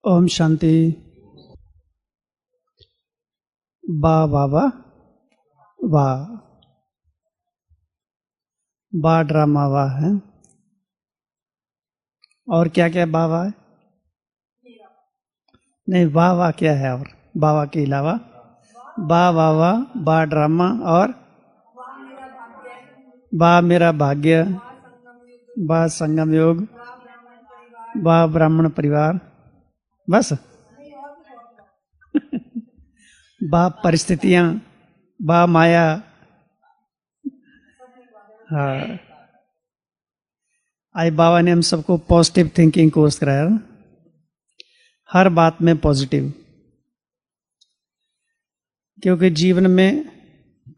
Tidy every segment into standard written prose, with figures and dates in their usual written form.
ओम शांति। बा वाह वाह बा ड्रामा वाह है। और क्या क्या वाह वाह है? नहीं, वाह वाह क्या है? और वाह वाह के अलावा बा वाह वाह बा ड्रामा और बा मेरा भाग्य, बा संगम योग, बा ब्राह्मण परिवार, बस। बा परिस्थितियां, बा माया। हाँ, आज बाबा ने हम सबको पॉजिटिव थिंकिंग कोर्स कराया ना? हर बात में पॉजिटिव, क्योंकि जीवन में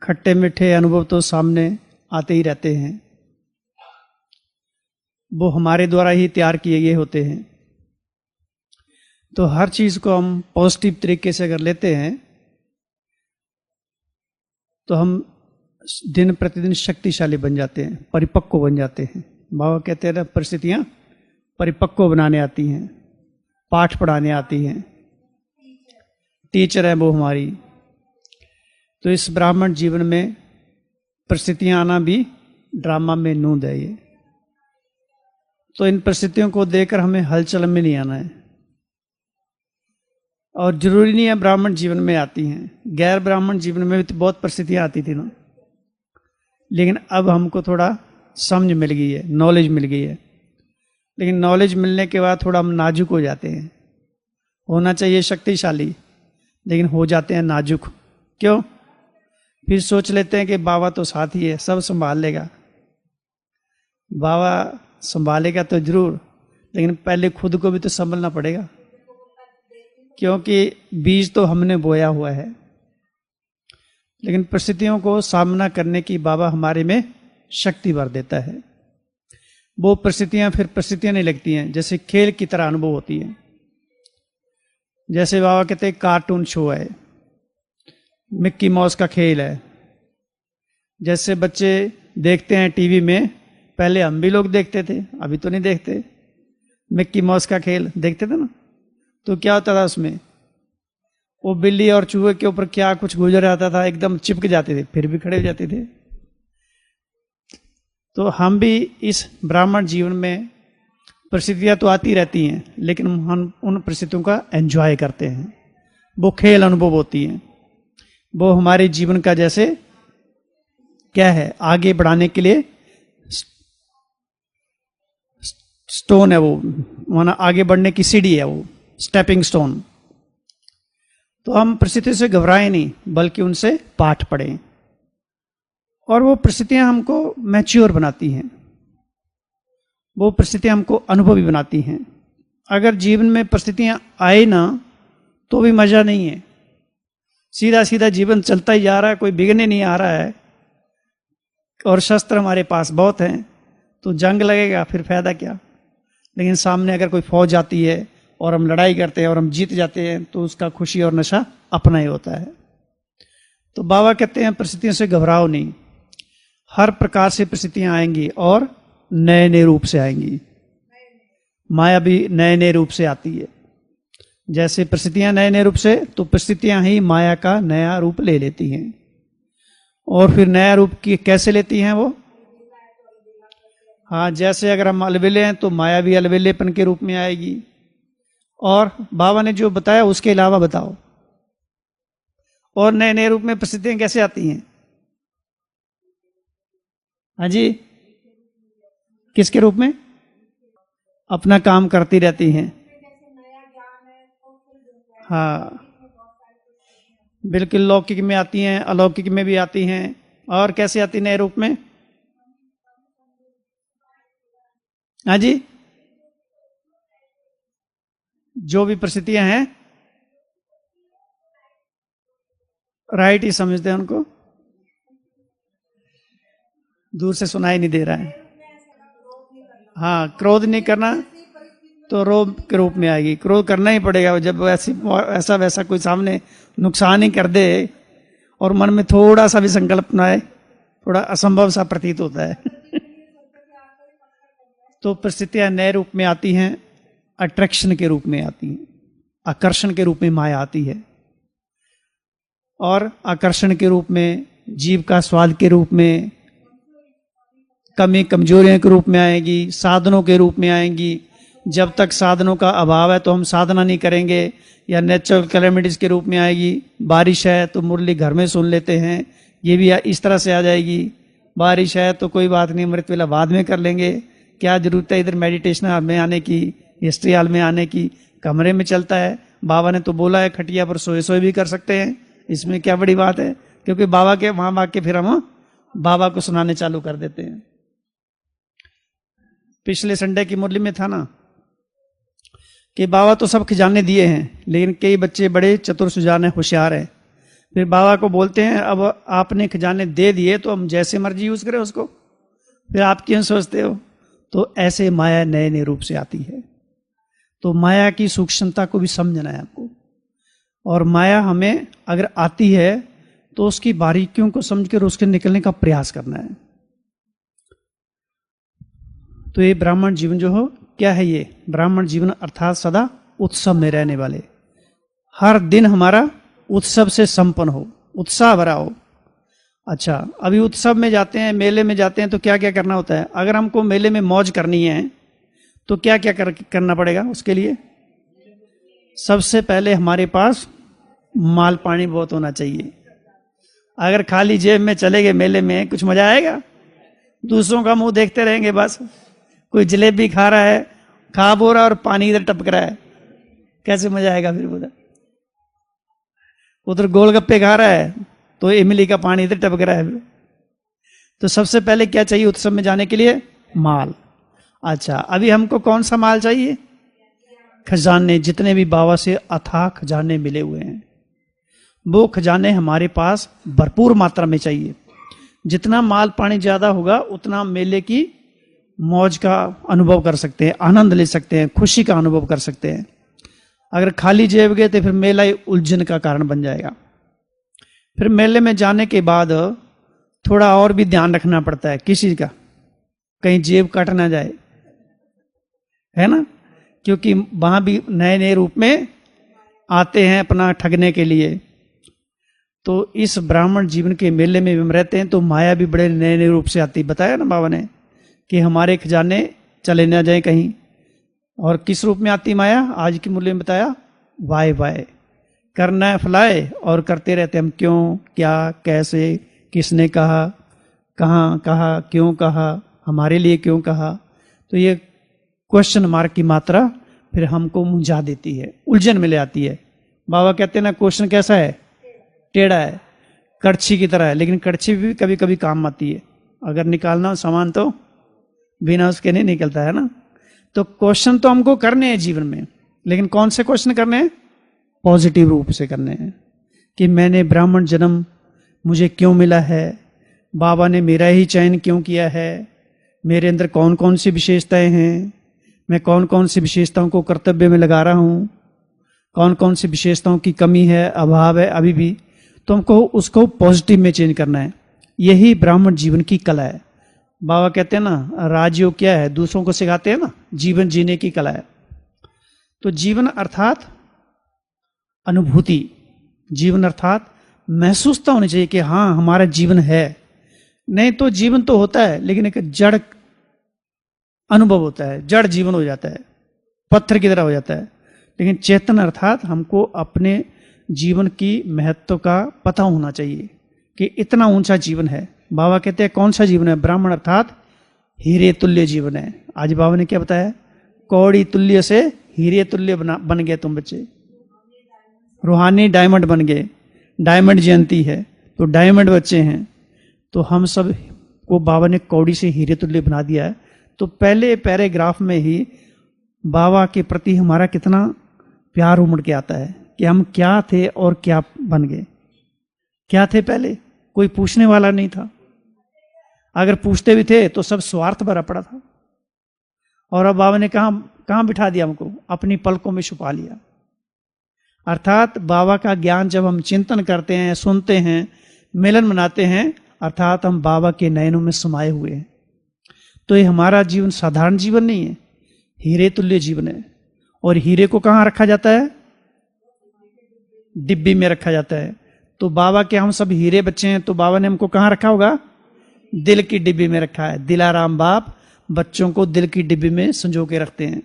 खट्टे मीठे अनुभव तो सामने आते ही रहते हैं। वो हमारे द्वारा ही तैयार किए गए होते हैं। तो हर चीज को हम पॉजिटिव तरीके से अगर लेते हैं तो हम दिन प्रतिदिन शक्तिशाली बन जाते हैं, परिपक्व बन जाते हैं। बाबा कहते हैं ना, परिस्थितियां परिपक्व बनाने आती हैं, पाठ पढ़ाने आती हैं, टीचर है वो हमारी। तो इस ब्राह्मण जीवन में परिस्थितियां आना भी ड्रामा में नूंद है ये। तो इन परिस्थितियों को देकर हमें हलचल में नहीं आना है। और जरूरी नहीं है ब्राह्मण जीवन में आती हैं, गैर ब्राह्मण जीवन में भी तो बहुत परिस्थितियां आती थी ना। लेकिन अब हमको थोड़ा समझ मिल गई है, नॉलेज मिल गई है। लेकिन नॉलेज मिलने के बाद थोड़ा हम नाजुक हो जाते हैं। होना चाहिए शक्तिशाली, लेकिन हो जाते हैं नाजुक। क्यों? फिर सोच लेते हैं कि बाबा तो साथ ही है, सब संभाल लेगा। बाबा संभालेगा तो जरूर, लेकिन पहले खुद को भी तो संभलना पड़ेगा, क्योंकि बीज तो हमने बोया हुआ है। लेकिन परिस्थितियों को सामना करने की बाबा हमारे में शक्ति भर देता है। वो परिस्थितियां फिर परिस्थितियां नहीं लगती हैं, जैसे खेल की तरह अनुभव होती है। जैसे बाबा कहते हैं कार्टून शो है, मिक्की माउस का खेल है। जैसे बच्चे देखते हैं टीवी में, पहले हम भी लोग देखते थे, अभी तो नहीं देखते। मिक्की माउस का खेल देखते थे ना, तो क्या होता था उसमें? वो बिल्ली और चूहे के ऊपर क्या कुछ गुजर आता था, एकदम चिपक जाते थे, फिर भी खड़े हो जाते थे। तो हम भी इस ब्राह्मण जीवन में परिस्थितियां तो आती रहती हैं, लेकिन हम उन परिस्थितियों का एंजॉय करते हैं। वो खेल अनुभव होती हैं। वो हमारे जीवन का जैसे क्या है, आगे बढ़ाने के लिए स्टोन है, वो माना आगे बढ़ने की सीढ़ी है, वो स्टेपिंग स्टोन। तो हम परिस्थिति से घबराएं नहीं, बल्कि उनसे पाठ पढ़ें। और वो परिस्थितियां हमको मैच्योर बनाती हैं, वो परिस्थितियां हमको अनुभवी बनाती हैं। अगर जीवन में परिस्थितियां आए ना तो भी मजा नहीं है, सीधा सीधा जीवन चलता ही जा रहा है, कोई बिगड़ने नहीं आ रहा है। और शस्त्र हमारे पास बहुत हैं, तो जंग लगेगा फिर फायदा क्या? लेकिन सामने अगर कोई फौज आती है और हम लड़ाई करते हैं और हम जीत जाते हैं, तो उसका खुशी और नशा अपना ही होता है। तो बाबा कहते हैं परिस्थितियों से घबराओ नहीं। हर प्रकार से परिस्थितियां आएंगी और नए नए रूप से आएंगी। माया भी नए नए रूप से आती है। जैसे परिस्थितियां नए नए रूप से, तो परिस्थितियां ही माया का नया रूप ले लेती हैं। और फिर नया रूप की कैसे लेती हैं वो? हाँ, जैसे अगर हम अलविले हैं तो माया भी अलविलेपन के रूप में आएगी। और बाबा ने जो बताया उसके अलावा बताओ, और नए नए रूप में परिस्थितियां कैसे आती हैं? हाँ जी, किसके रूप में? अपना काम करती रहती हैं। हाँ, बिल्कुल लौकिक में आती हैं, अलौकिक में भी आती हैं। और कैसे आती नए रूप में? हाँ जी, जो भी परिस्थितियां हैं राइट ही समझते हैं उनको। दूर से सुनाई नहीं दे रहा है। हाँ, क्रोध नहीं करना तो रोग के रूप में आएगी। क्रोध करना ही पड़ेगा जब ऐसा वैसा कोई सामने नुकसान ही कर दे और मन में थोड़ा सा भी संकल्प ना आए, थोड़ा असंभव सा प्रतीत होता है। तो परिस्थितियां नए रूप में आती हैं, अट्रैक्शन के रूप में आती हैं। आकर्षण के रूप में माया आती है, और आकर्षण के रूप में, जीव का स्वाद के रूप में, कमी कमजोरियों के रूप में आएगी, साधनों के रूप में आएंगी। जब तक साधनों का अभाव है तो हम साधना नहीं करेंगे, या नेचुरल कैलेमिटीज के रूप में आएगी। बारिश है तो मुरली घर में सुन लेते हैं, ये भी इस तरह से आ जाएगी। बारिश है तो कोई बात नहीं, अमृत वेला बाद में कर लेंगे, क्या जरूरत है इधर मेडिटेशन हॉल में आने की, हिस्ट्री हॉल में आने की, कमरे में चलता है। बाबा ने तो बोला है खटिया पर सोए सोए भी कर सकते हैं, इसमें क्या बड़ी बात है। क्योंकि बाबा के वहां भाग के फिर हम बाबा को सुनाने चालू कर देते हैं। पिछले संडे की मुरली में था ना कि बाबा तो सब खजाने दिए हैं, लेकिन कई बच्चे बड़े चतुर सुजान है, होशियार है। फिर बाबा को बोलते हैं अब आपने खजाने दे दिए तो हम जैसे मर्जी यूज करें उसको, फिर आप क्यों सोचते हो। तो ऐसे माया नए नए रूप से आती है। तो माया की सूक्ष्मता को भी समझना है आपको, और माया हमें अगर आती है तो उसकी बारीकियों को समझकर उसके निकलने का प्रयास करना है। तो ये ब्राह्मण जीवन जो हो क्या है, ये ब्राह्मण जीवन अर्थात सदा उत्सव में रहने वाले, हर दिन हमारा उत्सव से संपन्न हो, उत्साह भरा हो। अच्छा, अभी उत्सव में जाते हैं, मेले में जाते हैं तो क्या क्या करना होता है। अगर हमको मेले में मौज करनी है तो क्या क्या करना पड़ेगा उसके लिए। सबसे पहले हमारे पास माल पानी बहुत होना चाहिए। अगर खाली जेब में चले गए मेले में, कुछ मजा आएगा। दूसरों का मुंह देखते रहेंगे बस। कोई जलेबी खा रहा है, खा बो रहा और पानी इधर टपक रहा है, कैसे मजा आएगा फिर उधर। उधर गोलगप्पे खा रहा है तो इमली का पानी इधर टपक रहा है। तो सबसे पहले क्या चाहिए उत्सव में जाने के लिए, माल। अच्छा, अभी हमको कौन सा माल चाहिए, खजाने। जितने भी बाबा से अथाह खजाने मिले हुए हैं वो खजाने हमारे पास भरपूर मात्रा में चाहिए। जितना माल पानी ज्यादा होगा उतना मेले की मौज का अनुभव कर सकते हैं, आनंद ले सकते हैं, खुशी का अनुभव कर सकते हैं। अगर खाली जेब गए तो फिर मेला ही उलझन का कारण बन जाएगा। फिर मेले में जाने के बाद थोड़ा और भी ध्यान रखना पड़ता है किसी का, कहीं जेब कट ना जाए, है ना। क्योंकि वहां भी नए नए रूप में आते हैं अपना ठगने के लिए। तो इस ब्राह्मण जीवन के मेले में हम रहते हैं तो माया भी बड़े नए नए रूप से आती। बताया ना बाबा ने कि हमारे खजाने चले ना जाए कहीं। और किस रूप में आती माया, आज की मूल्य में बताया, वाय वाय, करना है फलाए और करते रहते हम। क्यों, क्या, कैसे, किसने कहा, कहाँ कहा, क्यों कहा, हमारे लिए क्यों कहा। तो ये क्वेश्चन मार्क की मात्रा फिर हमको मुंझा देती है, उलझन में ले आती है। बाबा कहते हैं ना क्वेश्चन कैसा है, टेढ़ा है, कड़छी की तरह है, लेकिन कड़छी भी कभी कभी काम आती है। अगर निकालना हो सामान तो बिना उसके नहीं निकलता है ना। तो क्वेश्चन तो हमको करने हैं जीवन में, लेकिन कौन से क्वेश्चन करने हैं, पॉजिटिव रूप से करने हैं। कि मैंने ब्राह्मण जन्म मुझे क्यों मिला है, बाबा ने मेरा ही चयन क्यों किया है, मेरे अंदर कौन कौन सी विशेषताएं हैं, मैं कौन कौन सी विशेषताओं को कर्तव्य में लगा रहा हूँ, कौन कौन सी विशेषताओं की कमी है, अभाव है अभी भी। तो हमको उसको पॉजिटिव में चेंज करना है। यही ब्राह्मण जीवन की कला है। बाबा कहते हैं ना राजयोग क्या है, दूसरों को सिखाते हैं ना, जीवन जीने की कला है। तो जीवन अर्थात अनुभूति, जीवन अर्थात महसूसता होनी चाहिए कि हाँ हमारा जीवन है। नहीं तो जीवन तो होता है लेकिन एक जड़ अनुभव होता है, जड़ जीवन हो जाता है, पत्थर की तरह हो जाता है। लेकिन चेतन अर्थात हमको अपने जीवन की महत्व का पता होना चाहिए कि इतना ऊंचा जीवन है। बाबा कहते हैं कौन सा जीवन है, ब्राह्मण अर्थात हीरे तुल्य जीवन है। आज बाबा ने क्या बताया, कौड़ी तुल्य से हीरे तुल्य बन गए तुम बच्चे, रूहानी डायमंड बन गए। डायमंड जयंती है तो डायमंड बच्चे हैं। तो हम सब को बाबा ने कौड़ी से हीरे तुल्य बना दिया है। तो पहले पैराग्राफ में ही बाबा के प्रति हमारा कितना प्यार उमड़ के आता है कि हम क्या थे और क्या बन गए। क्या थे पहले, कोई पूछने वाला नहीं था, अगर पूछते भी थे तो सब स्वार्थ भरा पड़ा था। और अब बाबा ने कहां बिठा दिया हमको, अपनी पलकों में छुपा लिया। अर्थात बाबा का ज्ञान जब हम चिंतन करते हैं, सुनते हैं, मिलन मनाते हैं, अर्थात हम बाबा के नयनों में समाये हुए हैं। तो ये हमारा जीवन साधारण जीवन नहीं है, हीरे तुल्य जीवन है। और हीरे को कहाँ रखा जाता है, डिब्बी में रखा जाता है। तो बाबा के हम सब हीरे बच्चे हैं, तो बाबा ने हमको कहाँ रखा होगा? दिल की डिब्बी में रखा है। दिलाराम बाप बच्चों को दिल की डिब्बी में संजो के रखते हैं।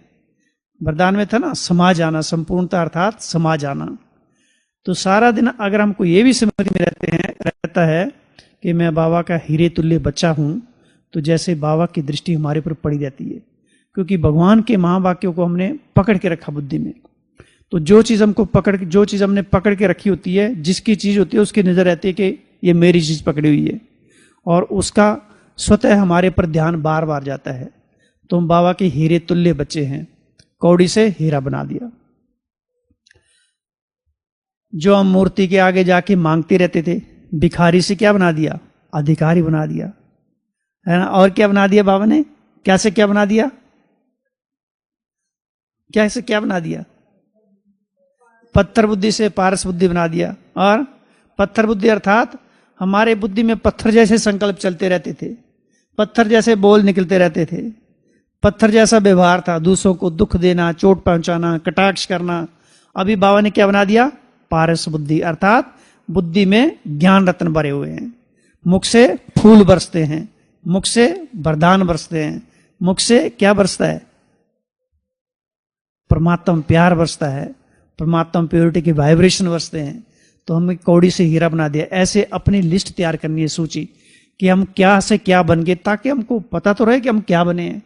वरदान में था ना, समा जाना, संपूर्णता अर्थात समा जाना। तो सारा दिन अगर हमको ये भी समझ में रहता है कि मैं बाबा का हीरे तुल्य बच्चा हूं, तो जैसे बाबा की दृष्टि हमारे ऊपर पड़ी रहती है, क्योंकि भगवान के महावाक्यों को हमने पकड़ के रखा बुद्धि में। तो जो चीज हमने पकड़ के रखी होती है, जिसकी चीज होती है उसकी नजर रहती है कि ये मेरी चीज पकड़ी हुई है, और उसका स्वतः हमारे पर ध्यान बार बार जाता है। तो हम बाबा के हीरे तुल्य बच्चे हैं, कौड़ी से हीरा बना दिया। जो हम मूर्ति के आगे जाके मांगते रहते थे, भिखारी से क्या बना दिया? अधिकारी बना दिया, है ना। और क्या बना दिया बाबा ने? क्या से क्या बना दिया? क्या से क्या बना दिया? पत्थर बुद्धि से पारस बुद्धि बना दिया। और पत्थर बुद्धि अर्थात हमारे बुद्धि में पत्थर जैसे संकल्प चलते रहते थे, पत्थर जैसे बोल निकलते रहते थे, पत्थर जैसा व्यवहार था, दूसरों को दुख देना, चोट पहुंचाना, कटाक्ष करना। अभी बाबा ने क्या बना दिया? पारस बुद्धि अर्थात बुद्धि में ज्ञान रत्न भरे हुए हैं। मुख से फूल बरसते हैं, मुख से वरदान बरसते हैं, मुख से क्या बरसता है? परमात्मा प्यार बरसता है, परमात्मा प्योरिटी के वाइब्रेशन बरसते हैं। तो हमें कौड़ी से हीरा बना दिया। ऐसे अपनी लिस्ट तैयार करनी है, सूची, कि हम क्या से क्या बन गए, ताकि हमको पता तो रहे कि हम क्या बने हैं।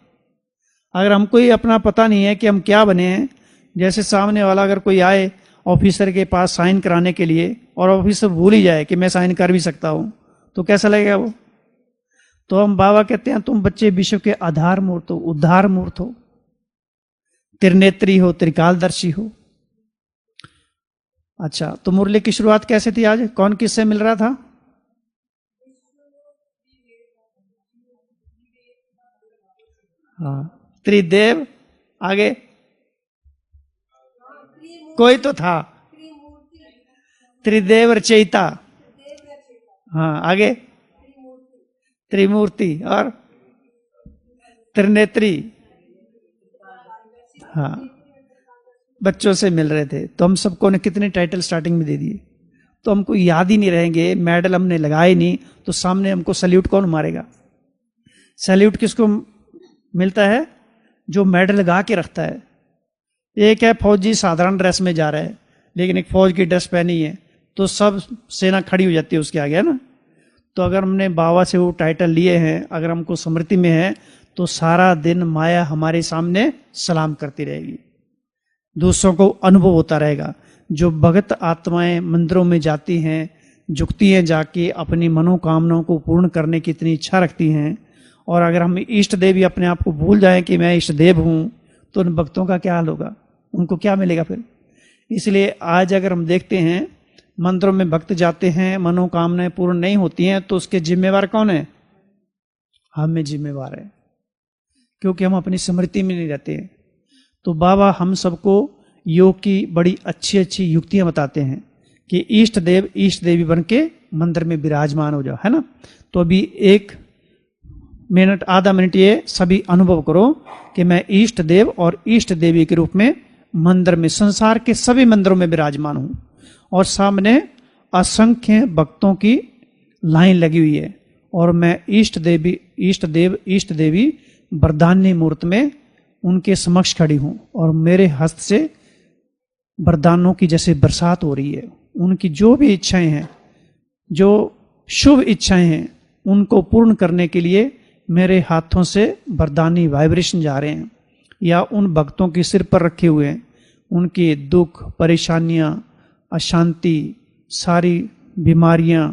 अगर हमको ही अपना पता नहीं है कि हम क्या बने हैं, जैसे सामने वाला अगर कोई आए ऑफिसर के पास साइन कराने के लिए, और ऑफिसर भूल ही जाए कि मैं साइन कर भी सकता हूं, तो कैसा लगेगा वो? तो हम बाबा कहते हैं तुम बच्चे विश्व के आधार मूर्त हो, उद्धार मूर्त हो, त्रिनेत्री हो, त्रिकालदर्शी हो। अच्छा, तो मुरली की शुरुआत कैसे थी? आज कौन किससे मिल रहा था? हाँ, त्रिदेव। आगे कोई तो था, त्रिदेव रचयिता। हाँ, आगे त्रिमूर्ति और त्रिनेत्री। हाँ, बच्चों से मिल रहे थे। तो हम सबको ने कितने टाइटल स्टार्टिंग में दे दिए, तो हमको याद ही नहीं रहेंगे, मेडल हमने लगाए नहीं, तो सामने हमको सल्यूट कौन मारेगा? सल्यूट किसको मिलता है? जो मेडल लगा के रखता है। एक है फौजी साधारण ड्रेस में जा रहा है, लेकिन एक फौज की ड्रेस पहनी है, तो सब सेना खड़ी हो जाती है उसके आगे, है ना। तो अगर हमने बाबा से वो टाइटल लिए हैं, अगर हमको स्मृति में है, तो सारा दिन माया हमारे सामने सलाम करती रहेगी, दूसरों को अनुभव होता रहेगा। जो भगत आत्माएं मंदिरों में जाती हैं, झुकती हैं, जाके अपनी मनोकामनाओं को पूर्ण करने की इतनी इच्छा रखती हैं, और अगर हम इष्ट देव अपने आप को भूल जाएं कि मैं इष्ट देव हूं, तो उन भक्तों का क्या हाल होगा? उनको क्या मिलेगा फिर? इसलिए आज अगर हम देखते हैं मंदिरों में भक्त जाते हैं, मनोकामनाएं पूर्ण नहीं होती हैं, तो उसके जिम्मेवार कौन है? हम जिम्मेवार है, क्योंकि हम अपनी स्मृति में नहीं रहते हैं। तो बाबा हम सबको योग की बड़ी अच्छी अच्छी युक्तियां बताते हैं कि इष्ट देव इष्ट देवी बन के मंदिर में विराजमान हो जाओ, है ना। तो अभी 1 मिनट आधा मिनट ये सभी अनुभव करो कि मैं इष्ट देव और इष्ट देवी के रूप में मंदिर में, संसार के सभी मंदिरों में विराजमान हूं, और सामने असंख्य भक्तों की लाइन लगी हुई है, और मैं इष्ट देव इष्ट देवी वरदान्य मूर्त में उनके समक्ष खड़ी हूं, और मेरे हस्त से वरदानों की जैसे बरसात हो रही है। उनकी जो भी इच्छाएं हैं, जो शुभ इच्छाएं हैं, उनको पूर्ण करने के लिए मेरे हाथों से वरदानी वाइब्रेशन जा रहे हैं, या उन भक्तों के सिर पर रखे हुए हैं। उनके दुख, परेशानियां, अशांति, सारी बीमारियां,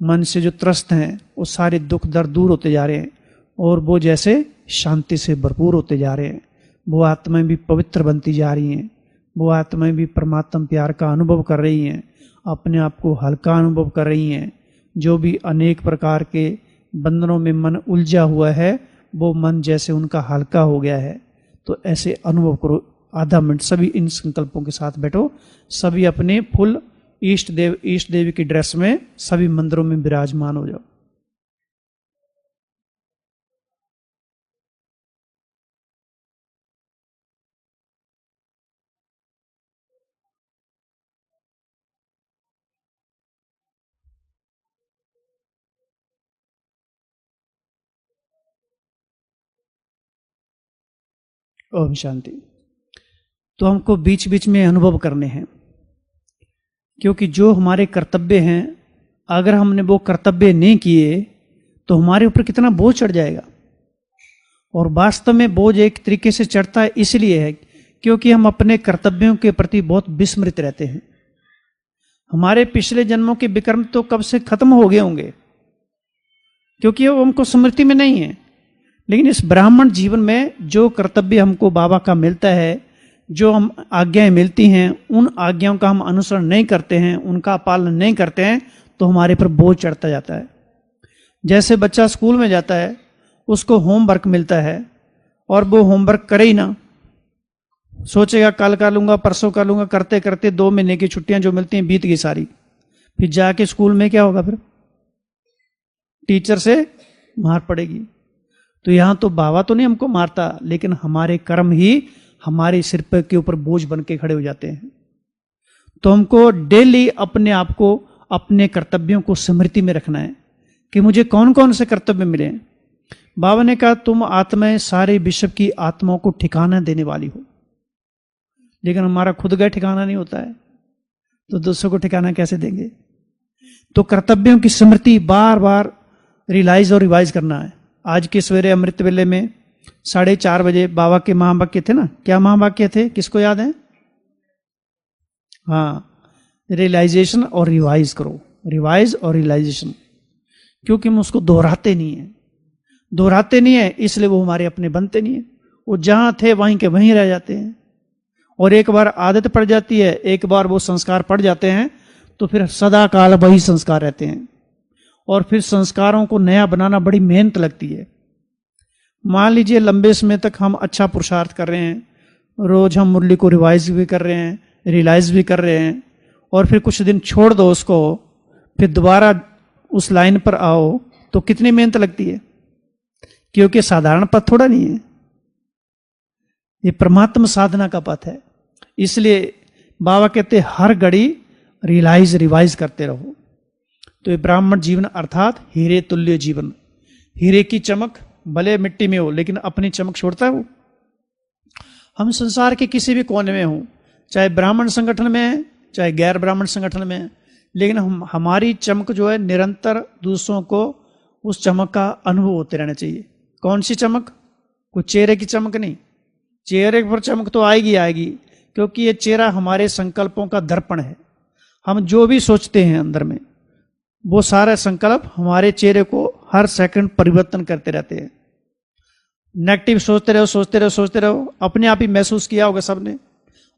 मन से जो त्रस्त हैं, वो सारे दुख दर्द दूर होते जा रहे हैं, और वो जैसे शांति से भरपूर होते जा रहे हैं। वो आत्माएं भी पवित्र बनती जा रही हैं, वो आत्माएं भी परमात्मा प्यार का अनुभव कर रही हैं, अपने आप को हल्का अनुभव कर रही हैं। जो भी अनेक प्रकार के बंधनों में मन उलझा हुआ है, वो मन जैसे उनका हल्का हो गया है। तो ऐसे अनुभव करो। आधा मिनट सभी इन संकल्पों के साथ बैठो, सभी अपने फुल इष्ट देवी की ड्रेस में सभी मंदिरों में विराजमान हो जाओ। ओम शांति। तो हमको बीच बीच में अनुभव करने हैं, क्योंकि जो हमारे कर्तव्य हैं, अगर हमने वो कर्तव्य नहीं किए तो हमारे ऊपर कितना बोझ चढ़ जाएगा। और वास्तव में बोझ एक तरीके से चढ़ता है इसलिए है क्योंकि हम अपने कर्तव्यों के प्रति बहुत विस्मृत रहते हैं। हमारे पिछले जन्मों के विकर्म तो कब से खत्म हो गए होंगे, क्योंकि वो हमको स्मृति में नहीं है। लेकिन इस ब्राह्मण जीवन में जो कर्तव्य हमको बाबा का मिलता है, जो हम आज्ञाएं मिलती हैं, उन आज्ञाओं का हम अनुसरण नहीं करते हैं, उनका पालन नहीं करते हैं, तो हमारे पर बोझ चढ़ता जाता है। जैसे बच्चा स्कूल में जाता है, उसको होमवर्क मिलता है और वो होमवर्क करे ही ना, सोचेगा कल कर लूंगा, परसों कर लूंगा, करते करते 2 महीने की छुट्टियां जो मिलती हैं बीत गई सारी। फिर जाके स्कूल में क्या होगा, फिर टीचर से मार पड़ेगी। तो यहां तो बाबा तो नहीं हमको मारता, लेकिन हमारे कर्म ही हमारे सिर पर के ऊपर बोझ बन के खड़े हो जाते हैं। तो हमको डेली अपने आप को, अपने कर्तव्यों को स्मृति में रखना है कि मुझे कौन कौन से कर्तव्य मिले हैं। बाबा ने कहा तुम आत्माएं सारे विश्व की आत्माओं को ठिकाना देने वाली हो, लेकिन हमारा खुद का ठिकाना नहीं होता है, तो दूसरों को ठिकाना कैसे देंगे। तो कर्तव्यों की स्मृति बार बार रियलाइज और रिवाइज करना है। आज के सवेरे अमृत वेले में 4:30 बजे बाबा के महावाक्य थे ना, क्या महावाक्य थे, किसको याद है? हाँ, रियलाइजेशन और रिवाइज करो, रिवाइज और रियलाइजेशन, क्योंकि हम उसको दोहराते नहीं है, इसलिए वो हमारे अपने बनते नहीं है। वो जहां थे वहीं के वहीं रह जाते हैं। और एक बार आदत पड़ जाती है, एक बार वो संस्कार पड़ जाते हैं, तो फिर सदा काल वही संस्कार रहते हैं। और फिर संस्कारों को नया बनाना बड़ी मेहनत लगती है। मान लीजिए लंबे समय तक हम अच्छा पुरुषार्थ कर रहे हैं, रोज हम मुरली को रिवाइज भी कर रहे हैं, रियलाइज भी कर रहे हैं, और फिर कुछ दिन छोड़ दो उसको, फिर दोबारा उस लाइन पर आओ, तो कितनी मेहनत लगती है, क्योंकि साधारण पथ थोड़ा नहीं है, ये परमात्मा साधना का पथ है। इसलिए बाबा कहते हर घड़ी रियलाइज रिवाइज करते रहो। तो ये ब्राह्मण जीवन अर्थात हीरे तुल्य जीवन। हीरे की चमक भले मिट्टी में हो, लेकिन अपनी चमक छोड़ता है वो। हम संसार के किसी भी कोने में हो, चाहे ब्राह्मण संगठन में है, चाहे गैर ब्राह्मण संगठन में है, लेकिन हमारी चमक जो है निरंतर दूसरों को उस चमक का अनुभव होते रहना चाहिए। कौन सी चमक? कोई चेहरे की चमक नहीं। चेहरे पर चमक तो आएगी, क्योंकि ये चेहरा हमारे संकल्पों का दर्पण है। हम जो भी सोचते हैं अंदर में, वो सारे संकल्प हमारे चेहरे को हर सेकंड परिवर्तन करते रहते हैं। नेगेटिव सोचते रहो, अपने आप ही महसूस किया होगा सबने।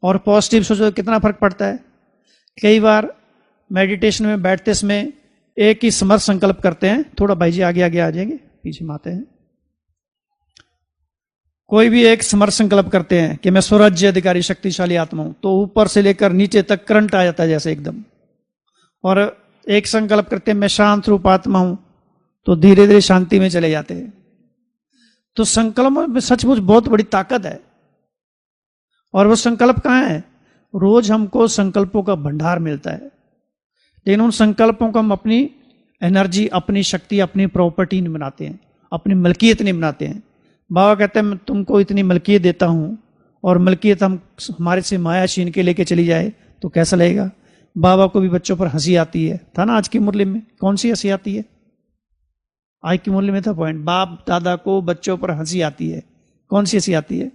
और पॉजिटिव सोचो, कितना फर्क पड़ता है। कई बार मेडिटेशन में बैठते समय एक ही समर्थ संकल्प करते हैं, थोड़ा भाई जी आगे आ जाएंगे, पीछे में आते हैं। कोई भी एक समर्थ संकल्प करते हैं कि मैं स्वराज्य अधिकारी शक्तिशाली आत्मा हूं, तो ऊपर से लेकर नीचे तक करंट आ जाता है जैसे एकदम। और एक संकल्प करते हैं मैं शांत रूप आत्मा हूं, तो धीरे धीरे शांति में चले जाते हैं। तो संकल्प में सचमुच बहुत बड़ी ताकत है। और वो संकल्प कहाँ है? रोज हमको संकल्पों का भंडार मिलता है, लेकिन उन संकल्पों को हम अपनी एनर्जी, अपनी शक्ति, अपनी प्रॉपर्टी नहीं बनाते हैं, अपनी मलकियत नहीं बनाते हैं। बाबा कहते हैं मैं तुमको इतनी मलकियत देता हूं, और मलकियत हम हमारे से माया छीन के लेके चली जाए तो कैसा लगेगा। बाबा को भी बच्चों पर हंसी आती है, था ना आज की मुरली में? कौन सी हंसी आती है? आज की मुरली में था पॉइंट, बाप दादा को बच्चों पर हंसी आती है। कौन सी हंसी आती है?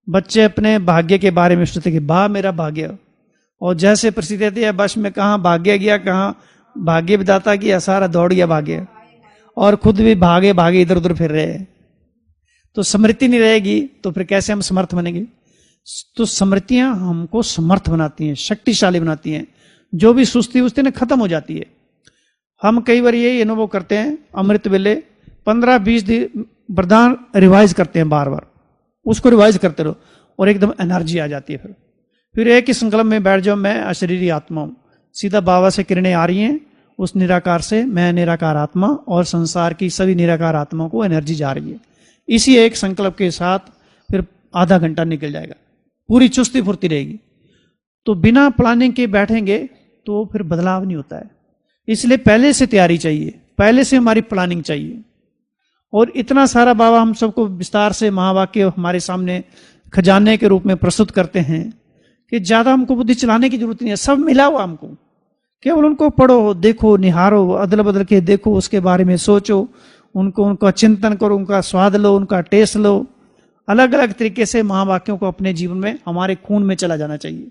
बच्चे अपने भाग्य के बारे में सोचते कि बा मेरा भाग्य, और जैसे परिस्थिति रहती है बस में कहाँ भाग्य गया, कहाँ भाग्य विधाता गया, सारा दौड़ गया भाग्य, और खुद भी भागे इधर उधर फिर रहे हैं। तो स्मृति नहीं रहेगी तो फिर कैसे हम समर्थ बनेंगे? तो स्मृतियां हमको समर्थ बनाती हैं, शक्तिशाली बनाती हैं। जो भी सुस्ती उसती ना खत्म हो जाती है। हम कई बार यही अनुभव करते हैं, अमृत वेले 15-20 दिन वरदान रिवाइज करते हैं, बार बार उसको रिवाइज करते रहो और एकदम एनर्जी आ जाती है। फिर एक ही संकल्प में बैठ जाओ, मैं अशरीरी आत्मा हूं, सीधा बाबा से किरणें आ रही हैं उस निराकार से, मैं निराकार आत्मा, और संसार की सभी निराकार आत्माओं को एनर्जी जा रही है। इसी एक संकल्प के साथ फिर आधा घंटा निकल जाएगा, पूरी चुस्ती फुर्ती रहेगी। तो बिना प्लानिंग के बैठेंगे तो फिर बदलाव नहीं होता है। इसलिए पहले से तैयारी चाहिए, पहले से हमारी प्लानिंग चाहिए। और इतना सारा बाबा हम सबको विस्तार से महावाक्य हमारे सामने खजाने के रूप में प्रस्तुत करते हैं कि ज्यादा हमको बुद्धि चलाने की जरूरत नहीं है, सब मिला हुआ हमको, केवल उनको पढ़ो, देखो, निहारो, अदल बदल के देखो, उसके बारे में सोचो, उनका चिंतन करो, उनका स्वाद लो, उनका टेस्ट लो। अलग अलग तरीके से महावाक्यों को अपने जीवन में, हमारे खून में चला जाना चाहिए।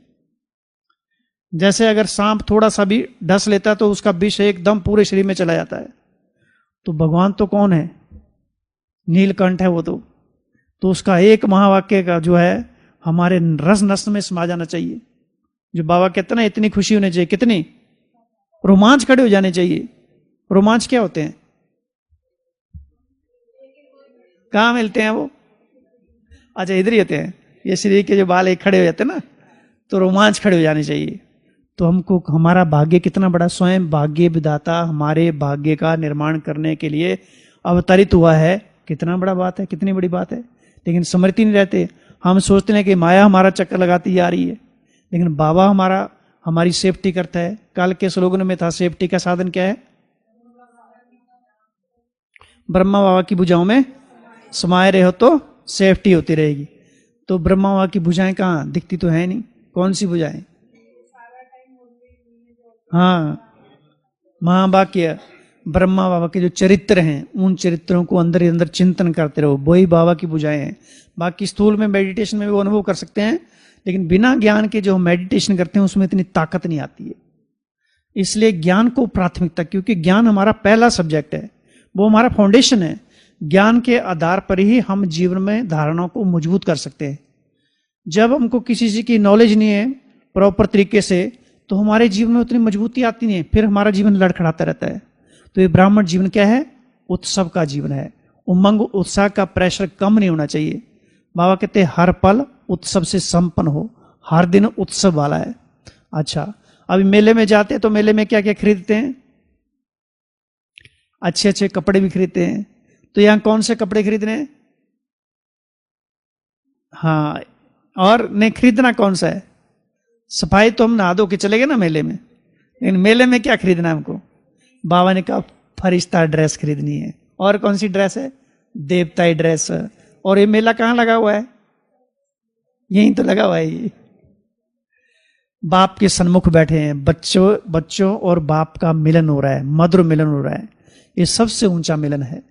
जैसे अगर सांप थोड़ा सा भी डस लेता तो उसका विष एकदम पूरे शरीर में चला जाता है। तो भगवान तो कौन है? नीलकंठ है वो तो उसका एक महावाक्य का जो है हमारे रस नस में समा जाना चाहिए। जो बाबा कहते ना, इतनी खुशी होनी चाहिए, कितनी रोमांच खड़े हो जाने चाहिए। रोमांच क्या होते हैं? कहाँ मिलते हैं वो? अच्छा, इधर ही होते हैं। ये शरीर के जो बाल एक खड़े हो जाते हैं ना, तो रोमांच खड़े हो जाने चाहिए। तो हमको हमारा भाग्य कितना बड़ा, स्वयं भाग्य विधाता हमारे भाग्य का निर्माण करने के लिए अवतरित हुआ है। कितना बड़ा बात है, कितनी बड़ी बात है। लेकिन समृति नहीं रहते, हम सोचते हैं कि माया हमारा चक्कर लगाती जा रही है, लेकिन बाबा हमारी सेफ्टी करता है। कल के स्लोगन में था, सेफ्टी का साधन क्या है? ब्रह्मा बाबा की भुजाओं में समाये रहो तो सेफ्टी होती रहेगी। तो ब्रह्मा बाबा की भुजाएं कहाँ दिखती? तो है नहीं। कौन सी भुजाएं? हाँ, महावाक्य ब्रह्मा बाबा के जो चरित्र हैं, उन चरित्रों को अंदर ही अंदर चिंतन करते रहो, वही बाबा की भुजाएं हैं। बाकी स्थूल में मेडिटेशन में वो अनुभव कर सकते हैं, लेकिन बिना ज्ञान के जो मेडिटेशन करते हैं उसमें इतनी ताकत नहीं आती है। इसलिए ज्ञान को प्राथमिकता, क्योंकि ज्ञान हमारा पहला सब्जेक्ट है, वो हमारा फाउंडेशन है। ज्ञान के आधार पर ही हम जीवन में धारणाओं को मजबूत कर सकते हैं। जब हमको किसी चीज की नॉलेज नहीं है प्रॉपर तरीके से, तो हमारे जीवन में उतनी मजबूती आती नहीं है, फिर हमारा जीवन लड़खड़ाता रहता है। तो ये ब्राह्मण जीवन क्या है? उत्सव का जीवन है। उमंग उत्साह का प्रेशर कम नहीं होना चाहिए। बाबा कहते हैं हर पल उत्सव से संपन्न हो, हर दिन उत्सव वाला है। अच्छा, अभी मेले में जाते हैं तो मेले में क्या क्या खरीदते हैं? अच्छे अच्छे कपड़े भी खरीदते हैं। तो यहां कौन से कपड़े खरीदने हैं? हाँ, और नहीं खरीदना कौन सा है? सफाई तो हम नहा धो के चले गए ना मेले में, लेकिन मेले में क्या खरीदना है हमको? बाबा ने कहा फरिश्ता ड्रेस खरीदनी है। और कौन सी ड्रेस है? देवताई ड्रेस। और ये मेला कहाँ लगा हुआ है? यहीं तो लगा हुआ है। ये बाप के सन्मुख बैठे हैं, बच्चों और बाप का मिलन हो रहा है, मधुर मिलन हो रहा है। ये सबसे ऊंचा मिलन है।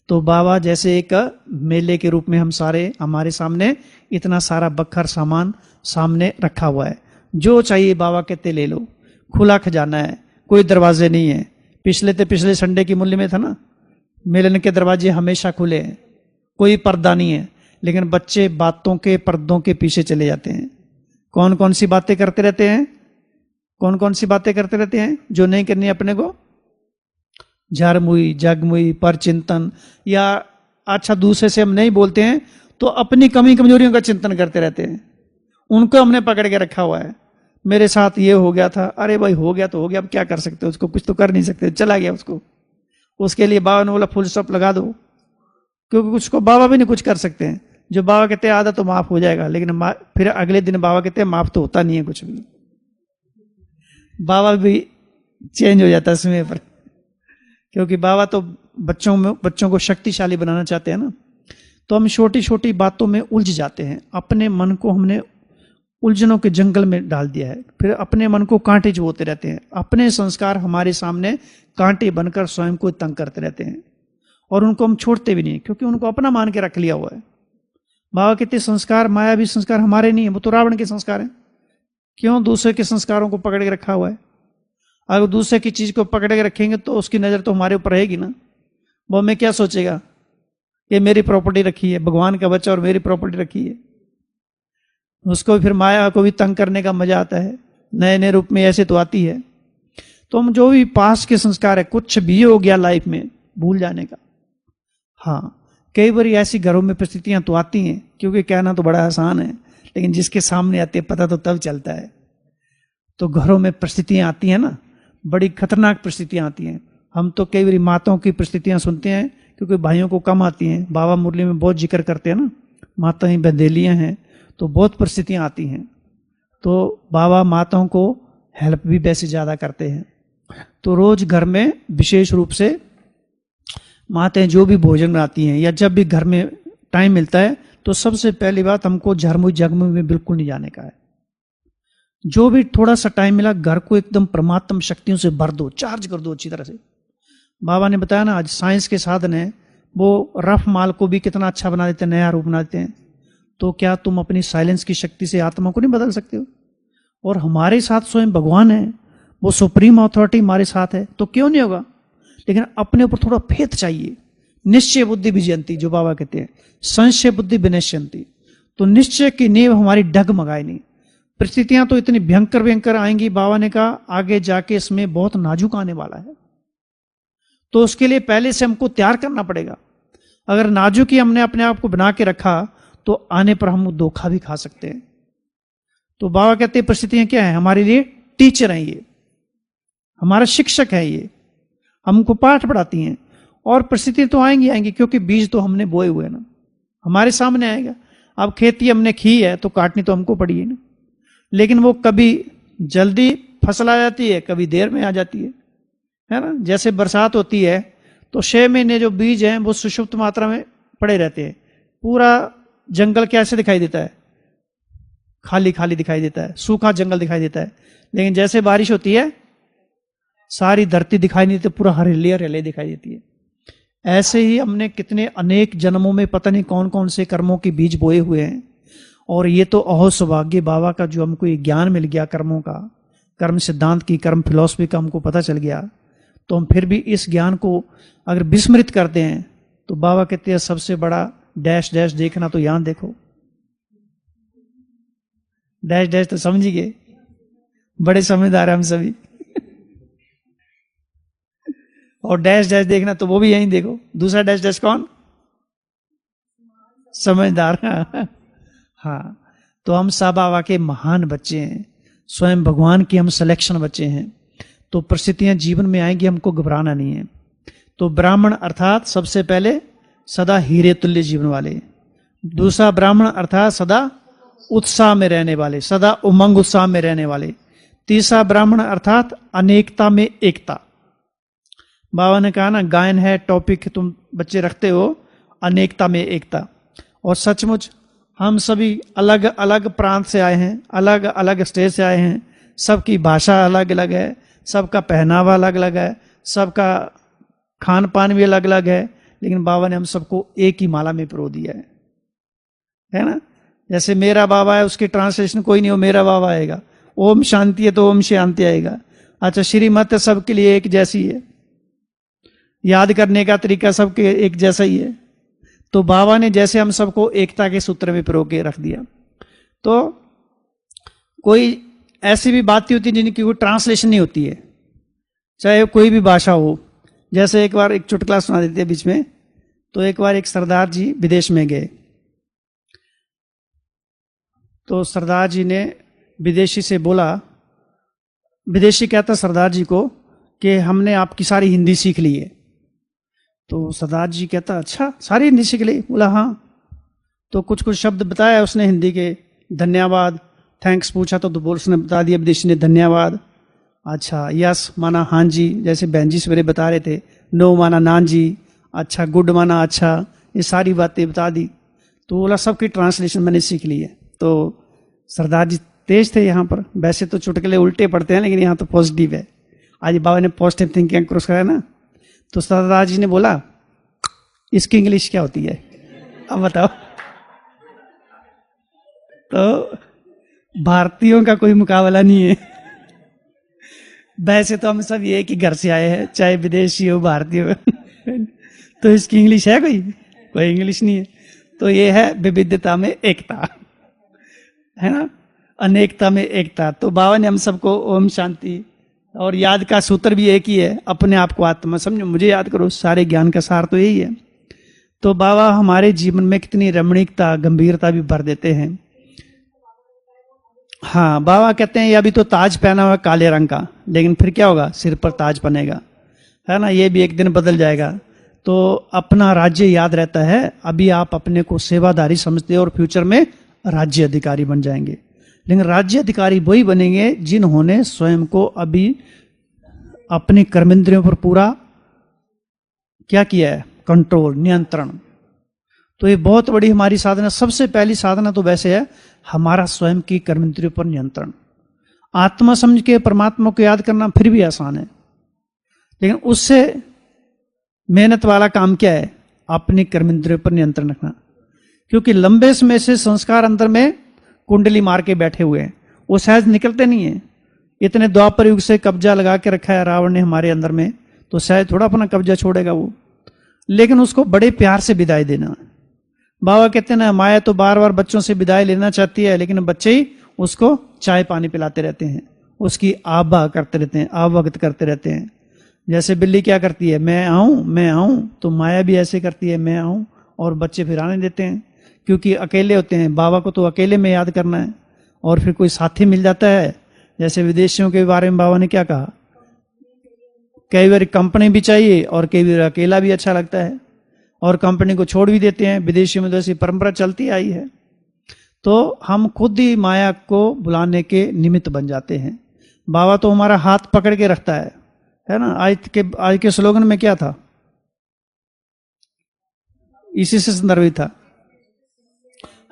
तो बाबा जैसे एक मेले के रूप में हम सारे, हमारे सामने इतना सारा बखर सामान सामने रखा हुआ है। जो चाहिए बाबा कहते ले लो, खुला खजाना है, कोई दरवाजे नहीं है। पिछले संडे की मूल्य में था ना, मिलन के दरवाजे हमेशा खुले हैं, कोई पर्दा नहीं है। लेकिन बच्चे बातों के पर्दों के पीछे चले जाते हैं। कौन कौन सी बातें करते रहते हैं? कौन कौन सी बातें करते रहते हैं जो नहीं करनी अपने को? झारमुई, जगमुई, पर चिंतन, या अच्छा दूसरे से हम नहीं बोलते हैं तो अपनी कमी कमजोरियों का चिंतन करते रहते हैं। उनको हमने पकड़ के रखा हुआ है। मेरे साथ ये हो गया था, अरे भाई हो गया तो हो गया, अब क्या कर सकते हो, उसको कुछ तो कर नहीं सकते, चला गया उसको। उसके लिए बाबा ने बोला फुल स्टॉप लगा दो, क्योंकि उसको बाबा भी नहीं कुछ कर सकते हैं। जो बाबा कहते हैं आधा तो माफ हो जाएगा, लेकिन फिर अगले दिन बाबा कहते हैं माफ तो होता नहीं है कुछ भी। बाबा भी चेंज हो जाता है समय पर, क्योंकि बाबा तो बच्चों को शक्तिशाली बनाना चाहते हैं ना। तो हम छोटी छोटी बातों में उलझ जाते हैं। अपने मन को हमने उलझनों के जंगल में डाल दिया है, फिर अपने मन को कांटे चुभोते रहते हैं। अपने संस्कार हमारे सामने कांटे बनकर स्वयं को तंग करते रहते हैं, और उनको हम छोड़ते भी नहीं, क्योंकि उनको अपना मान के रख लिया हुआ है। बाबा कहते संस्कार, मायावी संस्कार हमारे नहीं है, वो तो रावण के संस्कार हैं। क्यों दूसरे के संस्कारों को पकड़ के रखा हुआ है? अगर दूसरे की चीज को पकड़ के रखेंगे तो उसकी नजर तो हमारे ऊपर रहेगी ना। वो हमें क्या सोचेगा? ये मेरी प्रॉपर्टी रखी है, भगवान का बच्चा और मेरी प्रॉपर्टी रखी है। उसको फिर माया को भी तंग करने का मजा आता है, नए नए रूप में ऐसे तो आती है। तो हम जो भी पास के संस्कार है, कुछ भी हो गया लाइफ में, भूल जाने का। हाँ, कई बार ऐसी घरों में परिस्थितियां तो आती हैं, क्योंकि कहना तो बड़ा आसान है, लेकिन जिसके सामने आते हैं पता तो तब चलता है। तो घरों में परिस्थितियां आती हैं ना, बड़ी खतरनाक परिस्थितियां आती हैं। हम तो कई बार माताओं की परिस्थितियां सुनते हैं, क्योंकि भाइयों को कम आती हैं। बाबा मुरली में बहुत जिक्र करते हैं ना, माताएं बंदेलियां हैं, तो बहुत परिस्थितियां आती हैं। तो बाबा माताओं को हेल्प भी वैसे ज़्यादा करते हैं। तो रोज घर में विशेष रूप से माताएं जो भी भोजन बनाती हैं या जब भी घर में टाइम मिलता है, तो सबसे पहली बात हमको झरमुई जगमुई में बिल्कुल नहीं जाने का है। जो भी थोड़ा सा टाइम मिला घर को एकदम परमात्म शक्तियों से भर दो, चार्ज कर दो अच्छी तरह से। बाबा ने बताया ना, आज साइंस के साधन है, वो रफ माल को भी कितना अच्छा बना देते हैं, नया रूप बना देते हैं। तो क्या तुम अपनी साइलेंस की शक्ति से आत्मा को नहीं बदल सकते हो? और हमारे साथ स्वयं भगवान है, वो सुप्रीम अथॉरिटी हमारे साथ है, तो क्यों नहीं होगा? लेकिन अपने ऊपर थोड़ा फेथ चाहिए। निश्चय बुद्धि विजयंती, जो बाबा कहते हैं, संशय बुद्धि विनश्यंती। तो निश्चय की नींव हमारी डगमगाए नहीं। परिस्थितियां तो इतनी भयंकर भयंकर आएंगी, बाबा ने कहा आगे जाके इसमें बहुत नाजुक आने वाला है, तो उसके लिए पहले से हमको तैयार करना पड़ेगा। अगर नाजुक ही हमने अपने आप को बना के रखा तो आने पर हम धोखा भी खा सकते हैं। तो बाबा कहते हैं परिस्थितियां क्या है? हमारे लिए टीचर हैं, ये हमारा शिक्षक है, ये हमको पाठ पढ़ाती हैं। और परिस्थितियां तो आएंगी आएंगी, क्योंकि बीज तो हमने बोए हुए ना, हमारे सामने आएगा। अब खेती हमने की है तो काटनी तो हमको पड़ी है ना, लेकिन वो कभी जल्दी फसल आ जाती है, कभी देर में आ जाती है ना। जैसे बरसात होती है तो 6 महीने जो बीज हैं वो सुषुप्त मात्रा में पड़े रहते हैं। पूरा जंगल कैसे दिखाई देता है? खाली खाली दिखाई देता है, सूखा जंगल दिखाई देता है। लेकिन जैसे बारिश होती है सारी धरती दिखाई नहीं देती, पूरा हरियाली हरियाली दिखाई देती है। ऐसे ही हमने कितने अनेक जन्मों में पता नहीं कौन कौन से कर्मों के बीज बोए हुए हैं। और ये तो अहो सौभाग्य बाबा का, जो हमको ये ज्ञान मिल गया कर्मों का, कर्म सिद्धांत की, कर्म फिलॉसफी का हमको पता चल गया। तो हम फिर भी इस ज्ञान को अगर विस्मृत करते हैं तो बाबा कहते हैं सबसे बड़ा डैश डैश देखना तो यहां देखो। डैश डैश तो समझिए, बड़े समझदार हैं हम सभी। और डैश डैश देखना तो वो भी यहीं देखो। दूसरा डैश डैश कौन? समझदार। हाँ, तो हम साहब बाबा के महान बच्चे हैं, स्वयं भगवान की हम सिलेक्शन बच्चे हैं। तो परिस्थितियां जीवन में आएंगी, हमको घबराना नहीं है। तो ब्राह्मण अर्थात सबसे पहले सदा हीरे तुल्य जीवन वाले, दूसरा ब्राह्मण अर्थात सदा उत्साह में रहने वाले, सदा उमंग उत्साह में रहने वाले, तीसरा ब्राह्मण अर्थात अनेकता में एकता। बाबा ने कहा ना, गायन है टॉपिक तुम बच्चे रखते हो, अनेकता में एकता। और सचमुच हम सभी अलग अलग प्रांत से आए हैं, अलग अलग स्टेट से आए हैं, सबकी भाषा अलग अलग है, सबका पहनावा अलग अलग है, सबका खान पान भी अलग अलग है, लेकिन बाबा ने हम सबको एक ही माला में पिरो दिया है ना। जैसे मेरा बाबा है, उसकी ट्रांसलेशन कोई नहीं हो, मेरा बाबा आएगा। ओम शांति है तो ओम शांति आएगा। अच्छा, श्रीमत सबके लिए एक जैसी है, याद करने का तरीका सबके एक जैसा ही है। तो बाबा ने जैसे हम सबको एकता के सूत्र में पिरो के रख दिया। तो कोई ऐसी भी बातें होती है जिनकी कोई ट्रांसलेशन नहीं होती है, चाहे कोई भी भाषा हो। जैसे एक बार एक चुटकुला सुना देते हैं बीच में। तो एक बार एक सरदार जी विदेश में गए, तो सरदार जी ने विदेशी से बोला, विदेशी कहता सरदार जी को कि हमने आपकी सारी हिंदी सीख ली है। तो सरदार जी कहता अच्छा, सारी हिंदी सीख ली? बोला हाँ। तो कुछ कुछ शब्द बताया उसने हिंदी के, धन्यवाद, थैंक्स पूछा तो बोल उसने बता दिया विदेशी ने धन्यवाद। अच्छा, यस माना हाँ जी, जैसे बहन जी सवेरे बता रहे थे, नो माना नान जी, अच्छा गुड माना अच्छा, ये सारी बातें बता दी। तो बोला सबकी ट्रांसलेशन मैंने सीख ली है। तो सरदार जी तेज थे यहाँ पर, वैसे तो चुटकुले उल्टे पड़ते हैं लेकिन यहाँ तो पॉजिटिव है। आज बाबा ने पॉजिटिव थिंकिंग क्रॉस कराया ना। तो सरदार जी ने बोला इसकी इंग्लिश क्या होती है, अब बताओ। तो भारतीयों का कोई मुकाबला नहीं है। वैसे तो हम सब ये कि घर से आए हैं, चाहे विदेशी हो भारतीय हो। तो इसकी इंग्लिश है कोई इंग्लिश नहीं है। तो ये है विविधता में एकता, है ना, अनेकता में एकता। तो बाबा ने हम सबको ओम शांति, और याद का सूत्र भी एक ही है, अपने आप को आत्मा समझो, मुझे याद करो, सारे ज्ञान का सार तो यही है। तो बाबा हमारे जीवन में कितनी रमणीकता गंभीरता भी भर देते हैं। हाँ, बाबा कहते हैं ये अभी तो ताज पहना हुआ काले रंग का, लेकिन फिर क्या होगा, सिर पर ताज बनेगा, है ना, ये भी एक दिन बदल जाएगा। तो अपना राज्य याद रहता है, अभी आप अपने को सेवादारी समझते हो और फ्यूचर में राज्य अधिकारी बन जाएंगे। लेकिन राज्य अधिकारी वही बनेंगे जिन्होंने स्वयं को अभी अपने कर्मेंद्रियों पर पूरा क्या किया है, कंट्रोल, नियंत्रण। तो ये बहुत बड़ी हमारी साधना, सबसे पहली साधना तो वैसे है हमारा स्वयं की कर्मेंद्रियों पर नियंत्रण। आत्मा समझ के परमात्मा को याद करना फिर भी आसान है, लेकिन उससे मेहनत वाला काम क्या है? अपनी कर्मेंद्रियों पर नियंत्रण रखना। क्योंकि लंबे समय से संस्कार अंदर में कुंडली मार के बैठे हुए हैं, वो सहज निकलते नहीं है। इतने द्वापर युग से कब्जा लगा के रखा है रावण ने हमारे अंदर में, तो सहज थोड़ा अपना कब्जा छोड़ेगा वो। लेकिन उसको बड़े प्यार से विदाई देना। बाबा कहते हैं ना, माया तो बार बार बच्चों से विदाई लेना चाहती है, लेकिन बच्चे ही उसको चाय पानी पिलाते रहते हैं, उसकी आभा करते रहते हैं, आवागत करते रहते हैं। जैसे बिल्ली क्या करती है, मैं आऊं मैं आऊं, तो माया भी ऐसे करती है, मैं आऊं, और बच्चे फिर आने देते हैं, क्योंकि अकेले होते हैं। बाबा को तो अकेले में याद करना है, और फिर कोई साथी मिल जाता है। जैसे विदेशियों के बारे में बाबा ने क्या कहा, कई बार कंपनी भी चाहिए और कई बार अकेला भी अच्छा लगता है, और कंपनी को छोड़ भी देते हैं। विदेशियों में तो ऐसी परंपरा चलती आई है। तो हम खुद ही माया को बुलाने के निमित्त बन जाते हैं। बाबा तो हमारा हाथ पकड़ के रखता है ना। आज के स्लोगन में क्या था, इसी से संदर्भित था।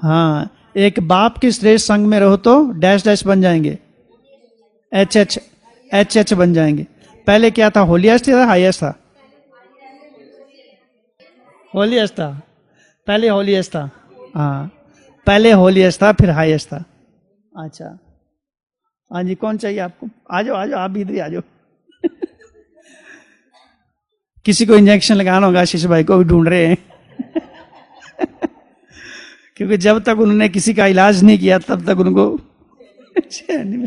हाँ, एक बाप के श्रेष्ठ संग में रहो तो डैश डैश बन जाएंगे, एच बन जाएंगे। पहले क्या था, होलीएस्ट था, हाईएस्ट था? होलीएस्ट था, पहले होलीएस्ट था। हाँ, पहले होलीएस्ट था, फिर हाईएस्ट था। अच्छा, हाँ जी, कौन चाहिए आपको? आ जाओ आ जाओ, आप भी इधर आ जाओ। किसी को इंजेक्शन लगाना होगा, आशीष भाई को भी ढूंढ रहे हैं। क्योंकि जब तक उन्होंने किसी का इलाज नहीं किया तब तक उनको चैन नहीं,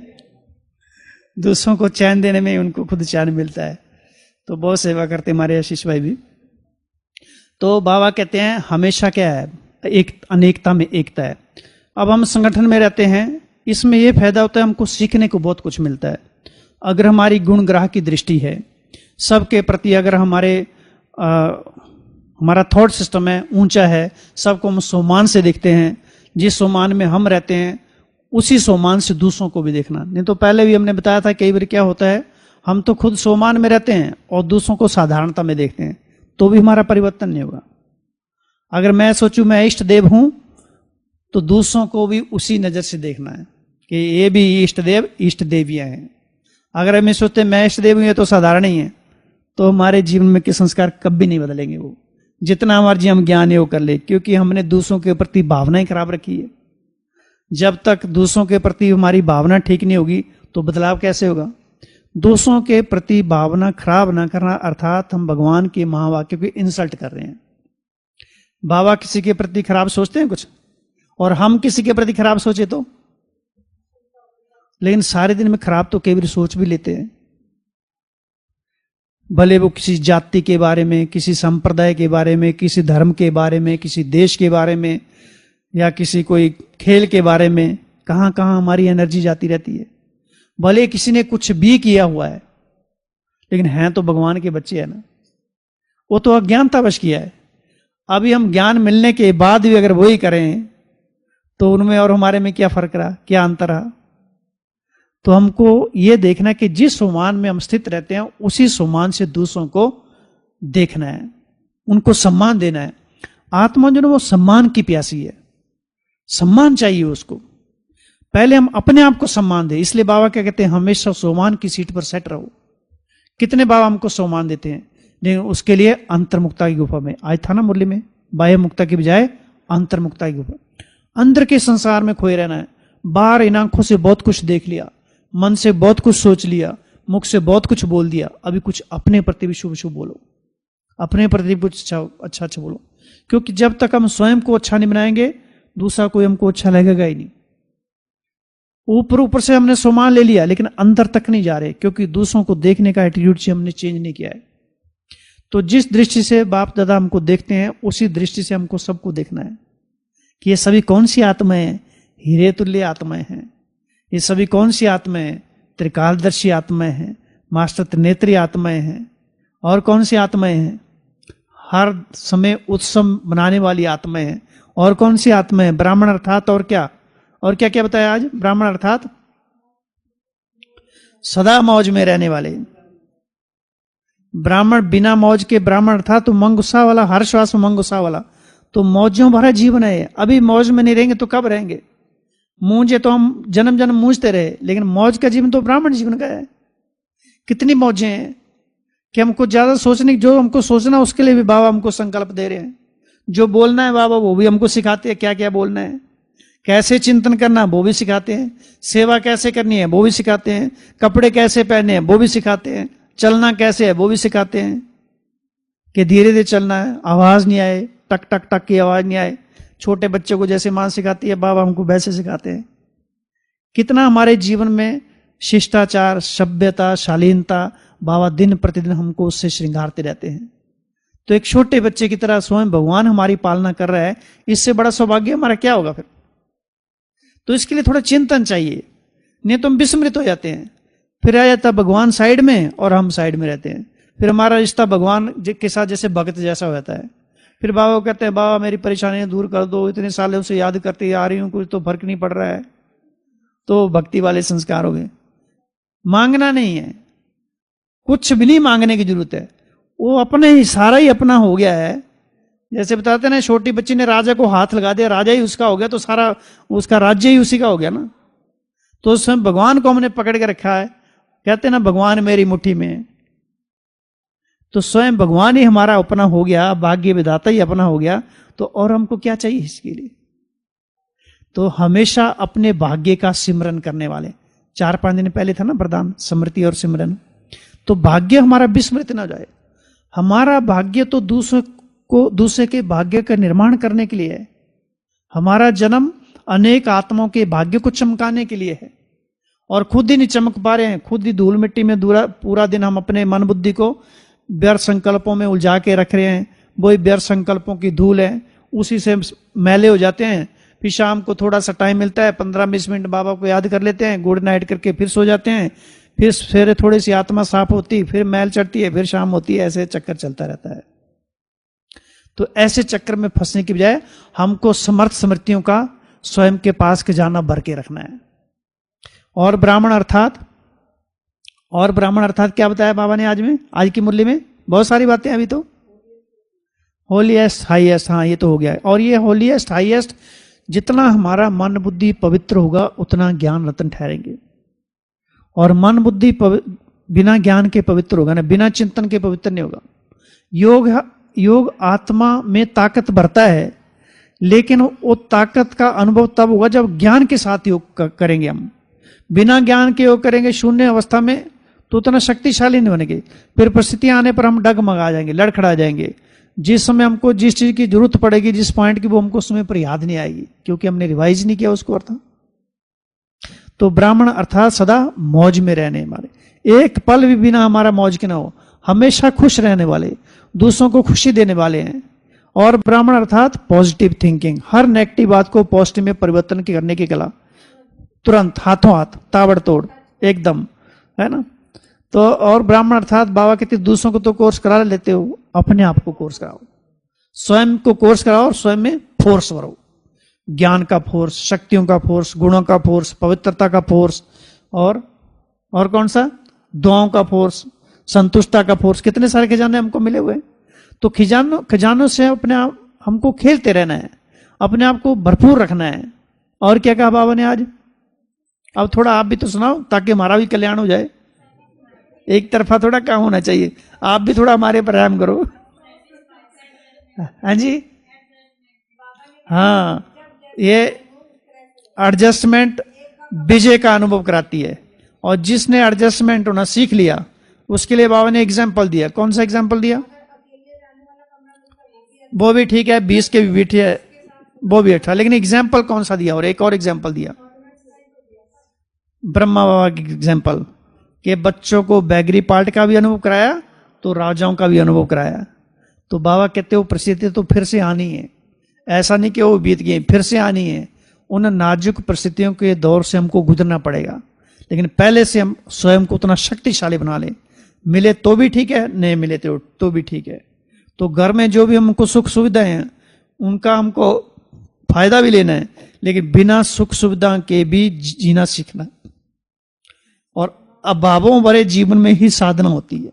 दूसरों को चैन देने में उनको खुद चैन मिलता है। तो बहुत सेवा करते हमारे आशीष भाई भी। तो बाबा कहते हैं हमेशा क्या है, एक अनेकता में एकता है। अब हम संगठन में रहते हैं, इसमें यह फायदा होता है, हमको सीखने को बहुत कुछ मिलता है। अगर हमारी गुणग्राह की दृष्टि है सबके प्रति, अगर हमारा थॉट सिस्टम है ऊंचा है, सबको हम सम्मान से देखते हैं, जिस सम्मान में हम रहते हैं उसी सम्मान से दूसरों को भी देखना। नहीं तो पहले भी हमने बताया था, कई बार क्या होता है, हम तो खुद सम्मान में रहते हैं और दूसरों को साधारणता में देखते हैं, तो भी हमारा परिवर्तन नहीं होगा। अगर मैं सोचूं मैं इष्ट देव हूं, तो दूसरों को भी उसी नजर से देखना है कि ये भी इष्ट देवियां हैं। अगर हम सोचते मैं इष्ट देव हूं, तो साधारण ही है, तो हमारे जीवन में के संस्कार कभी नहीं बदलेंगे। वो जितना हमारे हम ज्ञान है वो कर ले, क्योंकि हमने दूसरों के प्रति भावनाएं खराब रखी है। जब तक दूसरों के प्रति हमारी भावना ठीक नहीं होगी तो बदलाव कैसे होगा? दूसरों के प्रति भावना खराब ना करना, अर्थात हम भगवान के महावाक्य को इंसल्ट कर रहे हैं। बाबा किसी के प्रति खराब सोचते हैं कुछ, और हम किसी के प्रति खराब सोचे तो, लेकिन सारे दिन में खराब तो कई बार सोच भी लेते हैं। भले वो किसी जाति के बारे में, किसी संप्रदाय के बारे में, किसी धर्म के बारे में, किसी देश के बारे में, या किसी कोई खेल के बारे में, कहां कहां हमारी एनर्जी जाती रहती है। भले किसी ने कुछ भी किया हुआ है, लेकिन हैं तो भगवान के बच्चे हैं ना। वो तो अज्ञानतावश किया है। अभी हम ज्ञान मिलने के बाद भी अगर वही करें तो उनमें और हमारे में क्या फर्क रहा, क्या अंतर रहा? तो हमको ये देखना है कि जिस सम्मान में हम स्थित रहते हैं उसी सम्मान से दूसरों को देखना है, उनको सम्मान देना है। आत्मा जो है वो सम्मान की प्यासी है, सम्मान चाहिए उसको। पहले हम अपने आप को सम्मान दें। इसलिए बाबा क्या कहते हैं, हमेशा सम्मान की सीट पर सेट रहो। कितने बाबा हमको सम्मान देते हैं, लेकिन उसके लिए अंतर्मुक्ता की गुफा में, आज था ना मुरली में, बाह्य मुक्ता की बजाय अंतर्मुक्ता की गुफा, अंदर के संसार में खोए रहना है। बाहर इन आंखों से बहुत कुछ देख लिया, मन से बहुत कुछ सोच लिया, मुख से बहुत कुछ बोल दिया, अभी कुछ अपने प्रति भी शुभ शुभ बोलो, अपने प्रति कुछ अच्छा अच्छा बोलो। क्योंकि जब तक हम स्वयं को अच्छा नहीं बनाएंगे, दूसरा कोई हमको अच्छा लगेगा ही नहीं। ऊपर ऊपर से हमने सम्मान ले लिया, लेकिन अंदर तक नहीं जा रहे, क्योंकि दूसरों को देखने का एटीट्यूड से हमने चेंज नहीं किया है। तो जिस दृष्टि से बाप दादा हमको देखते हैं, उसी दृष्टि से हमको सबको देखना है कि ये सभी कौन सी आत्माएं हैं, हीरे तुल्य आत्माएं हैं। ये सभी कौन सी आत्माएं हैं, त्रिकालदर्शी आत्माएं हैं, मास्टर त्रिनेत्री आत्माएं हैं। और कौन सी आत्माएं हैं, हर समय उत्सव बनाने वाली आत्माएं हैं। और कौन सी आत्माएं, ब्राह्मण अर्थात और क्या क्या बताया आज, ब्राह्मण अर्थात सदा मौज में रहने वाले। ब्राह्मण बिना मौज के ब्राह्मण था तो मंगुसा वाला, हर्षवास मंगुसा वाला, तो मौजों भरा जीवन है। अभी मौज में नहीं रहेंगे तो कब रहेंगे? मूंजे तो हम जन्म जन्म मूंजते रहे, लेकिन मौज का जीवन तो ब्राह्मण जीवन का है। कितनी मौजें हैं कि हमको ज्यादा सोचने, जो हमको सोचना उसके लिए भी बाबा हमको संकल्प दे रहे हैं। जो बोलना है बाबा वो भी हमको सिखाते हैं, क्या क्या बोलना है, कैसे चिंतन करना वो भी सिखाते हैं, सेवा कैसे करनी है वो भी सिखाते हैं, कपड़े कैसे पहनने हैं वो भी सिखाते हैं, चलना कैसे है वो भी सिखाते हैं, कि धीरे धीरे चलना है, आवाज नहीं आए, टक टक टक की आवाज नहीं आए। छोटे बच्चे को जैसे मां सिखाती है बाबा हमको वैसे सिखाते हैं। कितना हमारे जीवन में शिष्टाचार, सभ्यता, शालीनता बाबा दिन प्रतिदिन हमको उससे श्रृंगारते रहते हैं। तो एक छोटे बच्चे की तरह स्वयं भगवान हमारी पालना कर रहा है, इससे बड़ा सौभाग्य हमारा क्या होगा फिर? तो इसके लिए थोड़ा चिंतन चाहिए, नहीं तो हम विस्मृत हो जाते हैं। फिर आ जाता भगवान साइड में और हम साइड में रहते हैं। फिर हमारा रिश्ता भगवान के साथ जैसे भक्त जैसा हो जाता है। फिर बाबा को कहते हैं बाबा मेरी परेशानियां दूर कर दो, इतने सालों से याद करते आ रही हूं, कुछ तो फर्क नहीं पड़ रहा है। तो भक्ति वाले संस्कार हो गए। मांगना नहीं है, कुछ भी नहीं मांगने की जरूरत है, वो अपने ही सारा ही अपना हो गया है। जैसे बताते ना, छोटी बच्ची ने राजा को हाथ लगा दिया, राजा ही उसका हो गया, तो सारा उसका राज्य ही उसी का हो गया ना। तो स्वयं भगवान को हमने पकड़ के रखा है। कहते ना भगवान मेरी मुट्ठी में है, तो स्वयं भगवान ही हमारा अपना हो गया, भाग्य विधाता ही अपना हो गया। तो और हमको क्या चाहिए इसके लिए? तो हमेशा अपने भाग्य का सिमरन करने वाले, 4-5 दिन पहले था ना वरदान, स्मृति और सिमरन। तो भाग्य हमारा विस्मृत ना जाए। हमारा भाग्य तो दूसरे के भाग्य का निर्माण करने के लिए है। हमारा जन्म अनेक आत्माओं के भाग्य को चमकाने के लिए है, और खुद ही नहीं चमक पा रहे हैं, खुद ही धूल मिट्टी में पूरा दिन हम अपने मन बुद्धि को व्यर्थ संकल्पों में उलझा के रख रहे हैं। वही व्यर्थ संकल्पों की धूल है, उसी से मैले हो जाते हैं। फिर शाम को थोड़ा सा टाइम मिलता है, 15-20 मिनट बाबा को याद कर लेते हैं, गुड नाइट करके फिर सो जाते हैं। फिर सवेरे थोड़ी सी आत्मा साफ होती, फिर मैल चढ़ती है, फिर शाम होती है, ऐसे चक्कर चलता रहता है। तो ऐसे चक्कर में फंसने की बजाय हमको समर्थ स्मृतियों का स्वयं के पास के जाना भर के रखना है। और ब्राह्मण अर्थात क्या बताया बाबा ने आज की मुरली में? बहुत सारी बातें अभी तो। होलीएस्ट हाईएस्ट, हाँ ये तो हो गया है। और ये होलीएस्ट हाईएस्ट, जितना हमारा मन बुद्धि पवित्र होगा उतना ज्ञान रत्न ठहरेंगे। और मन बुद्धि बिना ज्ञान के पवित्र होगा ना, बिना चिंतन के पवित्र नहीं होगा। योग आत्मा में ताकत भरता है, लेकिन वो ताकत का अनुभव तब होगा जब ज्ञान के साथ योग करेंगे। हम बिना ज्ञान के योग करेंगे शून्य अवस्था में तो उतना शक्तिशाली नहीं बनेंगे। फिर परिस्थितियां आने पर हम डगमगा जाएंगे, लड़खड़ा जाएंगे। जिस समय हमको जिस चीज की जरूरत पड़ेगी, जिस पॉइंट की, वो हमको समय पर याद नहीं आएगी, क्योंकि हमने रिवाइज नहीं किया उसको अर्थ। तो ब्राह्मण अर्थात सदा मौज में रहने वाले, एक पल भी बिना हमारा मौज के ना हो, हमेशा खुश रहने वाले, दूसरों को खुशी देने वाले हैं। और ब्राह्मण अर्थात पॉजिटिव थिंकिंग, हर नेगेटिव बात को पॉजिटिव में परिवर्तन करने की कला, तुरंत हाथों हाथ ताबड़तोड़ एकदम, है ना। तो और ब्राह्मण अर्थात बाबा कहते दूसरों को तो कोर्स करा लेते हो, अपने आप को कोर्स कराओ, स्वयं को कोर्स कराओ और स्वयं में फोर्स भरो। ज्ञान का फोर्स, शक्तियों का फोर्स, गुणों का फोर्स, पवित्रता का फोर्स, और कौन सा, दुआओं का फोर्स, संतुष्टता का फोर्स। कितने सारे खजाने हमको मिले हुए। तो खजानों से अपने आप हमको खेलते रहना है, अपने आप को भरपूर रखना है। और क्या कहा बाबा ने आज? अब थोड़ा आप भी तो सुनाओ, ताकि हमारा भी कल्याण हो जाए। एक तरफा थोड़ा काम होना चाहिए, आप भी थोड़ा हमारे पर रहम करो। हाँ जी, हाँ, ये एडजस्टमेंट विजय का अनुभव कराती है। और जिसने एडजस्टमेंट होना सीख लिया, उसके लिए बाबा ने एग्जाम्पल दिया। कौन सा एग्जाम्पल दिया? वो भी ठीक है, 20 के भी ठीक है, वो भी अच्छा, लेकिन एग्जाम्पल कौन सा दिया? और एक और एग्जाम्पल दिया, ब्रह्मा बाबा की एग्जाम्पल, कि बच्चों को बैगरी पार्ट का भी अनुभव कराया, तो राजाओं का भी अनुभव कराया। तो बाबा कहते हो परिस्थिति तो फिर से आनी है, ऐसा नहीं कि वो बीत गई, फिर से आनी है। उन नाजुक परिस्थितियों के दौर से हमको गुजरना पड़ेगा, लेकिन पहले से हम स्वयं को उतना शक्तिशाली बना ले। मिले तो भी ठीक है, नहीं मिले तो भी ठीक है। तो घर में जो भी हमको सुख सुविधाएं हैं, उनका हमको फायदा भी लेना है, लेकिन बिना सुख सुविधा के भी जीना सीखना है। और अभावों भरे जीवन में ही साधना होती है।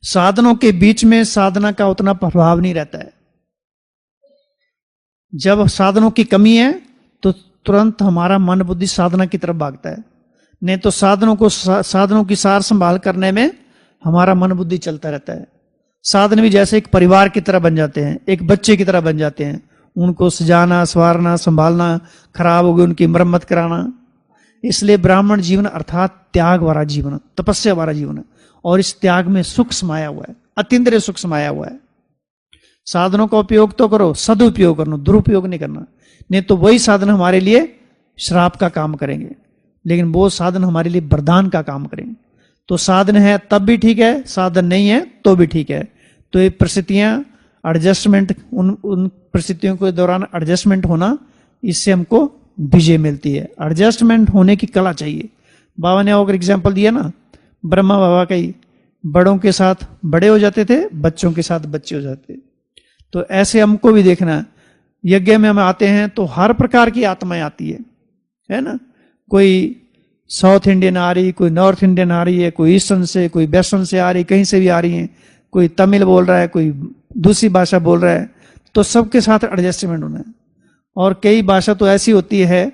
साधनों के बीच में साधना का उतना प्रभाव नहीं रहता है। जब साधनों की कमी है तो तुरंत हमारा मन बुद्धि साधना की तरफ भागता है, नहीं तो साधनों की सार संभाल करने में हमारा मन बुद्धि चलता रहता है। साधन भी जैसे एक परिवार की तरह बन जाते हैं, एक बच्चे की तरह बन जाते हैं। उनको सजाना, संवारना, संभालना, खराब हो गए उनकी मरम्मत कराना। इसलिए ब्राह्मण जीवन अर्थात त्याग वाला जीवन, तपस्या वाला जीवन है, और इस त्याग में सुख समाया हुआ है, अतीन्द्रिय सुख समाया हुआ है। साधनों का उपयोग तो करो, सदुपयोग करो, दुरुपयोग नहीं करना, नहीं तो वही साधन हमारे लिए श्राप का काम करेंगे, लेकिन वो साधन हमारे लिए वरदान का काम करेंगे। तो साधन है तब भी ठीक है, साधन नहीं है तो भी ठीक है। तो ये परिस्थितियां, एडजस्टमेंट, उन परिस्थितियों के दौरान एडजस्टमेंट होना, इससे हमको विजय मिलती है। एडजस्टमेंट होने की कला चाहिए। बाबा ने और एग्जाम्पल दिया ना, ब्रह्मा बाबा का ही, बड़ों के साथ बड़े हो जाते थे, बच्चों के साथ बच्चे हो जाते। तो ऐसे हमको भी देखना है। यज्ञ में हम आते हैं तो हर प्रकार की आत्माएं आती है ना। कोई साउथ इंडियन आ रही, कोई नॉर्थ इंडियन आ रही है, कोई ईस्टर्न से, कोई वेस्टर्न से आ रही, कहीं से भी आ रही है, कोई तमिल बोल रहा है, कोई दूसरी भाषा बोल रहा है। तो सबके साथ एडजस्टमेंट होना है। और कई भाषा तो ऐसी होती है,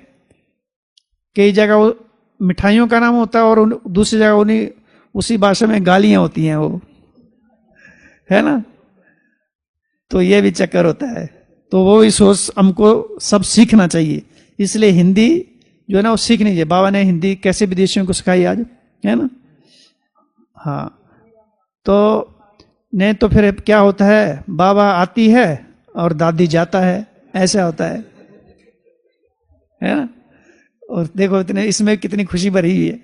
कई जगह वो मिठाइयों का नाम होता है और दूसरी जगह उन्हीं उसी भाषा में गालियां होती हैं, वो है ना। तो ये भी चक्कर होता है। तो वो भी सोच हमको सब सीखना चाहिए। इसलिए हिंदी जो है ना वो सीखनी चाहिए। बाबा ने हिंदी कैसे विदेशियों को सिखाई आज, है ना। हाँ, तो नहीं तो फिर क्या होता है, बाबा आती है और दादी जाता है, ऐसा होता है ना। और देखो इतने इसमें कितनी खुशी भरी हुई है।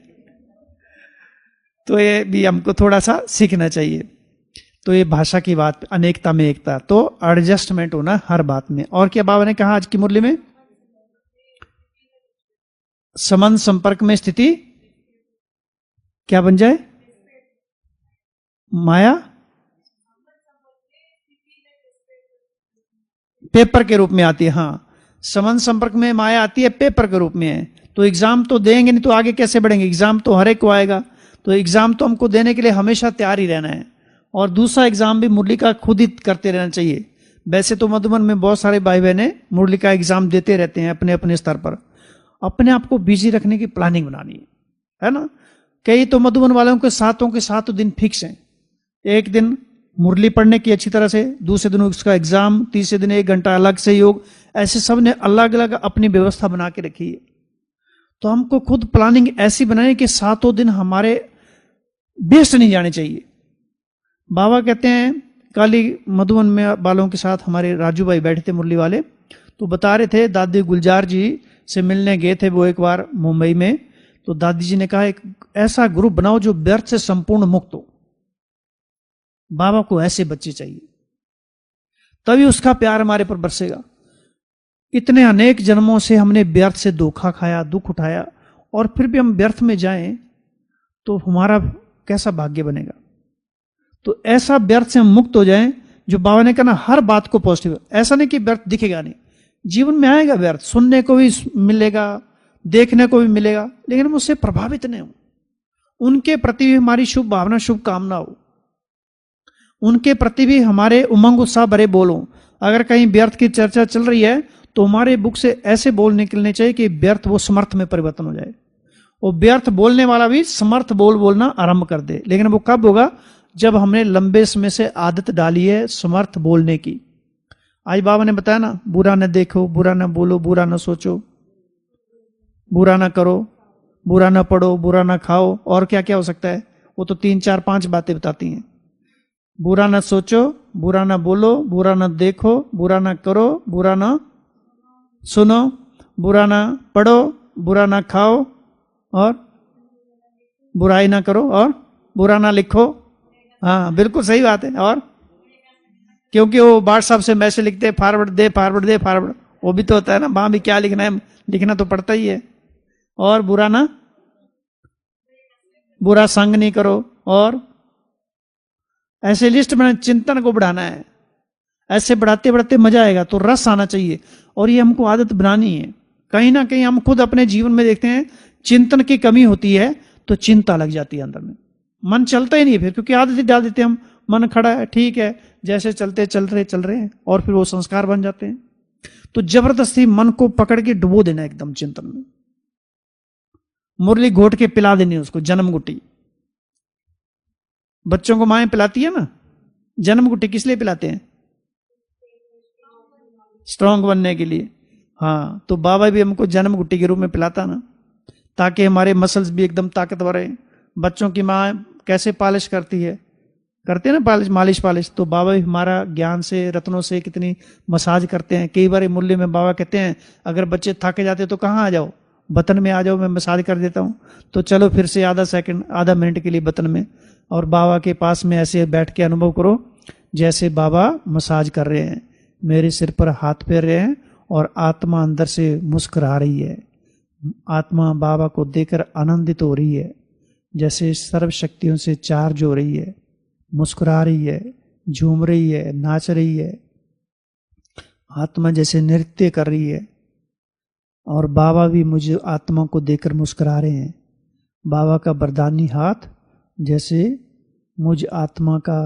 तो ये भी हमको थोड़ा सा सीखना चाहिए। तो ये भाषा की बात, अनेकता में एकता, तो एडजस्टमेंट होना हर बात में। और क्या बाबा ने कहा आज की मुरली में, संबंध संपर्क में स्थिति क्या बन जाए, माया पेपर के रूप में आती है। हाँ, संबंध संपर्क में माया आती है, पेपर के रूप में है। तो एग्जाम तो देंगे नहीं तो आगे कैसे बढ़ेंगे। एग्जाम तो हर एक को आएगा, तो एग्जाम तो हमको देने के लिए हमेशा तैयार ही रहना है। और दूसरा एग्जाम भी मुरली का खुद ही करते रहना चाहिए। वैसे तो मधुबन में बहुत सारे भाई बहने मुरली का एग्जाम देते रहते हैं अपने अपने स्तर पर। अपने आप को बिजी रखने की प्लानिंग बनानी है ना। कई तो मधुबन वालों के सातों दिन फिक्स हैं। एक दिन मुरली पढ़ने की अच्छी तरह से, दूसरे दिन उसका एग्जाम, तीसरे दिन 1 घंटा अलग से योग, ऐसे सब ने अलग अलग अपनी व्यवस्था बना के रखी है। तो हमको खुद प्लानिंग ऐसी बनानी कि 7 दिन हमारे वेस्ट नहीं जाने चाहिए। बाबा कहते हैं, कल ही मधुबन में वालों के साथ हमारे राजू भाई बैठे थे मुरली वाले, तो बता रहे थे दादी गुलजार जी से मिलने गए थे वो एक बार मुंबई में। तो दादी जी ने कहा एक ऐसा ग्रुप बनाओ जो व्यर्थ से संपूर्ण मुक्त हो। बाबा को ऐसे बच्चे चाहिए, तभी उसका प्यार हमारे पर बरसेगा। इतने अनेक जन्मों से हमने व्यर्थ से धोखा खाया, दुख उठाया, और फिर भी हम व्यर्थ में जाएं तो हमारा कैसा भाग्य बनेगा। तो ऐसा व्यर्थ से हम मुक्त हो जाएं, जो बाबा ने कहा ना, हर बात को पॉजिटिव। ऐसा नहीं कि व्यर्थ दिखेगा नहीं, जीवन में आएगा व्यर्थ, सुनने को भी मिलेगा, देखने को भी मिलेगा, लेकिन हम उससे प्रभावित नहीं हो। उनके प्रति भी हमारी शुभ भावना, शुभ कामना हो, उनके प्रति भी हमारे उमंग उत्साह भरे बोलो। अगर कहीं व्यर्थ की चर्चा चल रही है तो हमारे बुक से ऐसे बोल निकलने चाहिए कि व्यर्थ वो समर्थ में परिवर्तन हो जाए। वो व्यर्थ बोलने वाला भी समर्थ बोलना आरंभ कर दे। लेकिन वो कब होगा, जब हमने लंबे समय से आदत डाली है समर्थ बोलने की। आज बाबा ने बताया ना, बुरा न देखो, बुरा न बोलो, बुरा न सोचो, बुरा न करो, बुरा न पढ़ो, बुरा न खाओ, और क्या क्या हो सकता है। वो तो 3 4 5 बातें बताती हैं। बुरा न सोचो, बुरा न बोलो, बुरा न देखो, बुरा न करो, बुरा न सुनो, बुरा न पढ़ो, बुरा न खाओ, और बुराई ना करो, और बुरा ना लिखो। हाँ बिल्कुल सही बात है। और क्योंकि वो व्हाट्सएप से मैसेज लिखते हैं, फॉरवर्ड दे फॉरवर्ड दे फॉरवर्ड, वो भी तो होता है ना, वहां भी क्या लिखना है, लिखना तो पड़ता ही है। और बुरा संग नहीं करो, और ऐसे लिस्ट में चिंतन को बढ़ाना है। ऐसे बढ़ाते बढ़ाते मजा आएगा, तो रस आना चाहिए, और ये हमको आदत बनानी है। कहीं ना कहीं हम खुद अपने जीवन में देखते हैं, चिंतन की कमी होती है तो चिंता लग जाती है अंदर में, मन चलता ही नहीं फिर, क्योंकि आदत ही डाल देते हम, मन खड़ा है, ठीक है, जैसे चलते चल रहे हैं, और फिर वो संस्कार बन जाते हैं। तो जबरदस्ती मन को पकड़ के डुबो देना एकदम चिंतन में, मुरली घोट के पिला देनी उसको, जन्म गुटी। बच्चों को माएं पिलाती है ना जन्म गुटी, किस लिए पिलाते हैं? स्ट्रांग बनने के लिए। हाँ, तो बाबा भी हमको जन्म गुटी के रूप में पिलाता ना, ताकि हमारे मसल्स भी एकदम ताकतवर रहे। बच्चों की माँ कैसे पालिश करती है, करते हैं ना मालिश, तो बाबा भी हमारा ज्ञान से, रत्नों से कितनी मसाज करते हैं। कई बार मुरली में बाबा कहते हैं अगर बच्चे थके जाते तो कहाँ आ जाओ, बतन में आ जाओ, मैं मसाज कर देता हूँ। तो चलो फिर से आधा मिनट के लिए बतन में, और बाबा के पास में ऐसे बैठ के अनुभव करो जैसे बाबा मसाज कर रहे हैं, मेरे सिर पर हाथ फेर रहे हैं, और आत्मा अंदर से मुस्कुरा रही है। आत्मा बाबा को देखकर आनंदित हो रही है, जैसे सर्व शक्तियों से चार्ज हो रही है, मुस्कुरा रही है, झूम रही है, नाच रही है। आत्मा जैसे नृत्य कर रही है, और बाबा भी मुझे आत्मा को देखकर मुस्कुरा रहे हैं। बाबा का वरदानी हाथ जैसे मुझ आत्मा का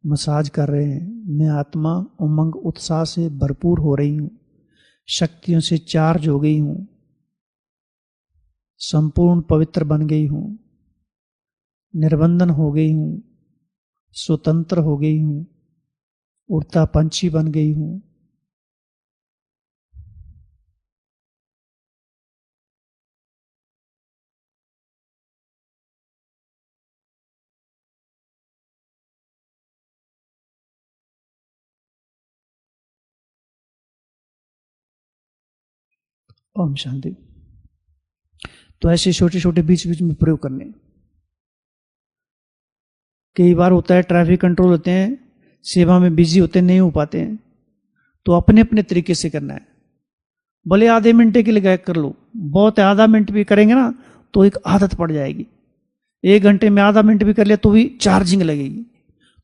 मसाज कर रहे हैं। मैं आत्मा उमंग उत्साह से भरपूर हो रही हूँ, शक्तियों से चार्ज हो गई हूँ, संपूर्ण पवित्र बन गई हूँ, निर्बंधन हो गई हूँ, स्वतंत्र हो गई हूँ, उड़ता पंछी बन गई हूँ। ओम शांति। तो ऐसे छोटे छोटे बीच बीच में प्रयोग करने। कई बार होता है ट्रैफिक कंट्रोल होते हैं, सेवा में बिजी होते हैं, नहीं हो पाते हैं, तो अपने अपने तरीके से करना है। भले आधे मिनट के लिए गायक कर लो, बहुत है, आधा मिनट भी करेंगे ना तो एक आदत पड़ जाएगी। 1 घंटे में आधा मिनट भी कर लिया तो भी चार्जिंग लगेगी,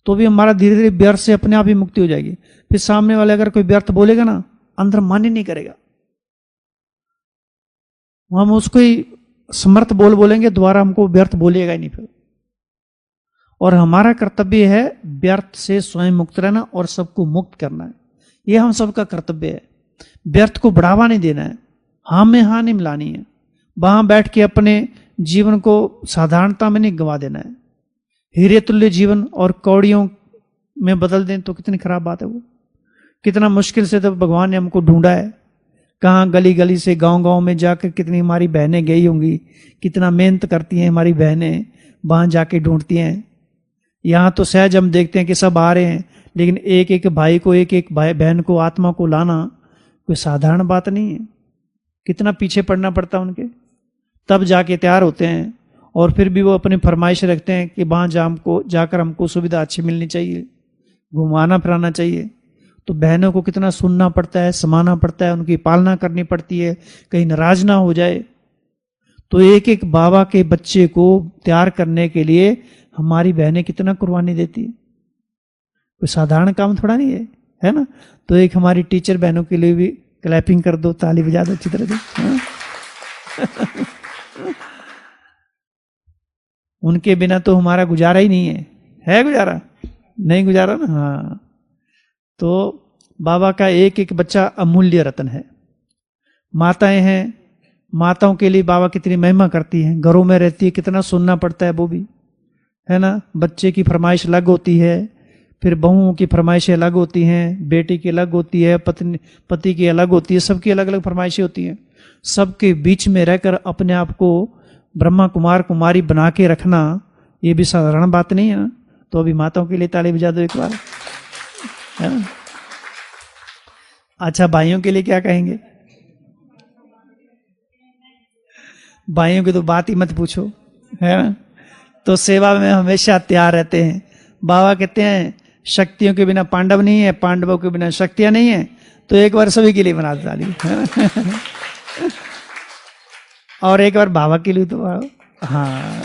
तो भी हमारा धीरे धीरे व्यर्थ से अपने आप ही मुक्ति हो जाएगी। फिर सामने वाले अगर कोई व्यर्थ बोलेगा ना, अंदर मन ही नहीं करेगा, हम उसको ही समर्थ बोलेंगे, दोबारा हमको व्यर्थ बोलेगा ही नहीं फिर। और हमारा कर्तव्य है व्यर्थ से स्वयं मुक्त रहना और सबको मुक्त करना है, ये हम सबका कर्तव्य है। व्यर्थ को बढ़ावा नहीं देना है, हाँ में हाँ नहीं मिलानी है, वहां बैठ के अपने जीवन को साधारणता में नहीं गंवा देना है। हीरे तुल्य जीवन और कौड़ियों में बदल दें तो कितनी खराब बात है वो। कितना मुश्किल से तो भगवान ने हमको ढूंढा है, कहाँ गली गली से गांव गांव में जाकर कितनी हमारी बहनें गई होंगी, कितना मेहनत करती हैं हमारी बहनें, वहां जाके ढूंढती हैं। यहाँ तो सहज हम देखते हैं कि सब आ रहे हैं, लेकिन एक एक भाई को, एक एक भाई बहन को, आत्मा को लाना कोई साधारण बात नहीं है। कितना पीछे पड़ना पड़ता है उनके, तब जाके तैयार होते हैं। और फिर भी वो अपनी फरमाइश रखते हैं कि वहां जाकर हमको सुविधा अच्छी मिलनी चाहिए, घुमाना फिराना चाहिए। तो बहनों को कितना सुनना पड़ता है, समाना पड़ता है, उनकी पालना करनी पड़ती है, कहीं नाराज ना हो जाए। तो एक एक बाबा के बच्चे को तैयार करने के लिए हमारी बहनें कितना कुर्बानी देती है, कोई साधारण काम थोड़ा नहीं है ना। तो एक हमारी टीचर बहनों के लिए भी क्लैपिंग कर दो, ताली बजा दो अच्छी तरह से। उनके बिना तो हमारा गुजारा ही नहीं है गुजारा? नहीं गुजारा ना। हाँ, तो बाबा का एक एक बच्चा अमूल्य रत्न है। माताएं हैं, माताओं के लिए बाबा कितनी महिमा करती हैं, घरों में रहती है, कितना सुनना पड़ता है वो भी, है ना। बच्चे की फरमाइश अलग होती है, फिर बहुओं की फरमाइशें अलग होती हैं, बेटी की अलग होती है, पति की अलग होती है, सबकी अलग अलग फरमाइशें होती हैं। सबके बीच में रहकर अपने आप को ब्रह्मा कुमार कुमारी बना के रखना, ये भी साधारण बात नहीं है ना। तो अभी माताओं के लिए ताली बजा दो एक बार, है ना। अच्छा, भाइयों के लिए क्या कहेंगे? भाइयों की तो बात ही मत पूछो, है ना। तो सेवा में हमेशा तैयार रहते हैं। बाबा कहते हैं शक्तियों के बिना पांडव नहीं है, पांडवों के बिना शक्तियां नहीं है। तो एक बार सभी के लिए बना दो ताली, और एक बार बाबा के लिए तो हाँ,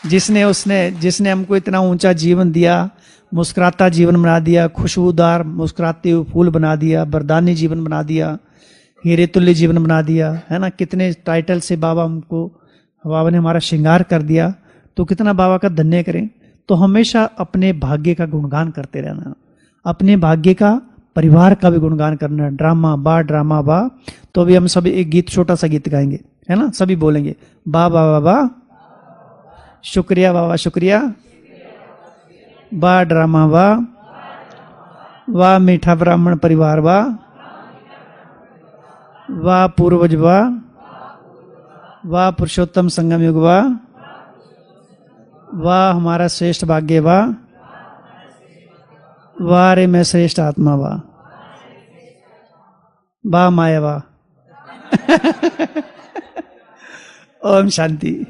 जिसने हमको इतना ऊंचा जीवन दिया, मुस्कुराता जीवन बना दिया, खुशबूदार मुस्कुराते हुए फूल बना दिया, वरदानी जीवन बना दिया, हीरे तुल्य जीवन बना दिया, है ना। कितने टाइटल से बाबा ने हमारा श्रृंगार कर दिया, तो कितना बाबा का धन्य करें। तो हमेशा अपने भाग्य का गुणगान करते रहना, अपने भाग्य का, परिवार का भी गुणगान करना। ड्रामा बा। तो अभी हम सभी एक गीत, छोटा सा गीत गाएंगे, है ना? सभी बोलेंगे बा बा बा बा, शुक्रिया बाबा शुक्रिया, बा ड्रामा वाह मीठा ब्राह्मण परिवार वाह पूर्वज वाह पुरुषोत्तम संगम युग वाह हमारा श्रेष्ठ भाग्य वाह रे मैं श्रेष्ठ आत्मा वाह माया वाह। ओम शांति।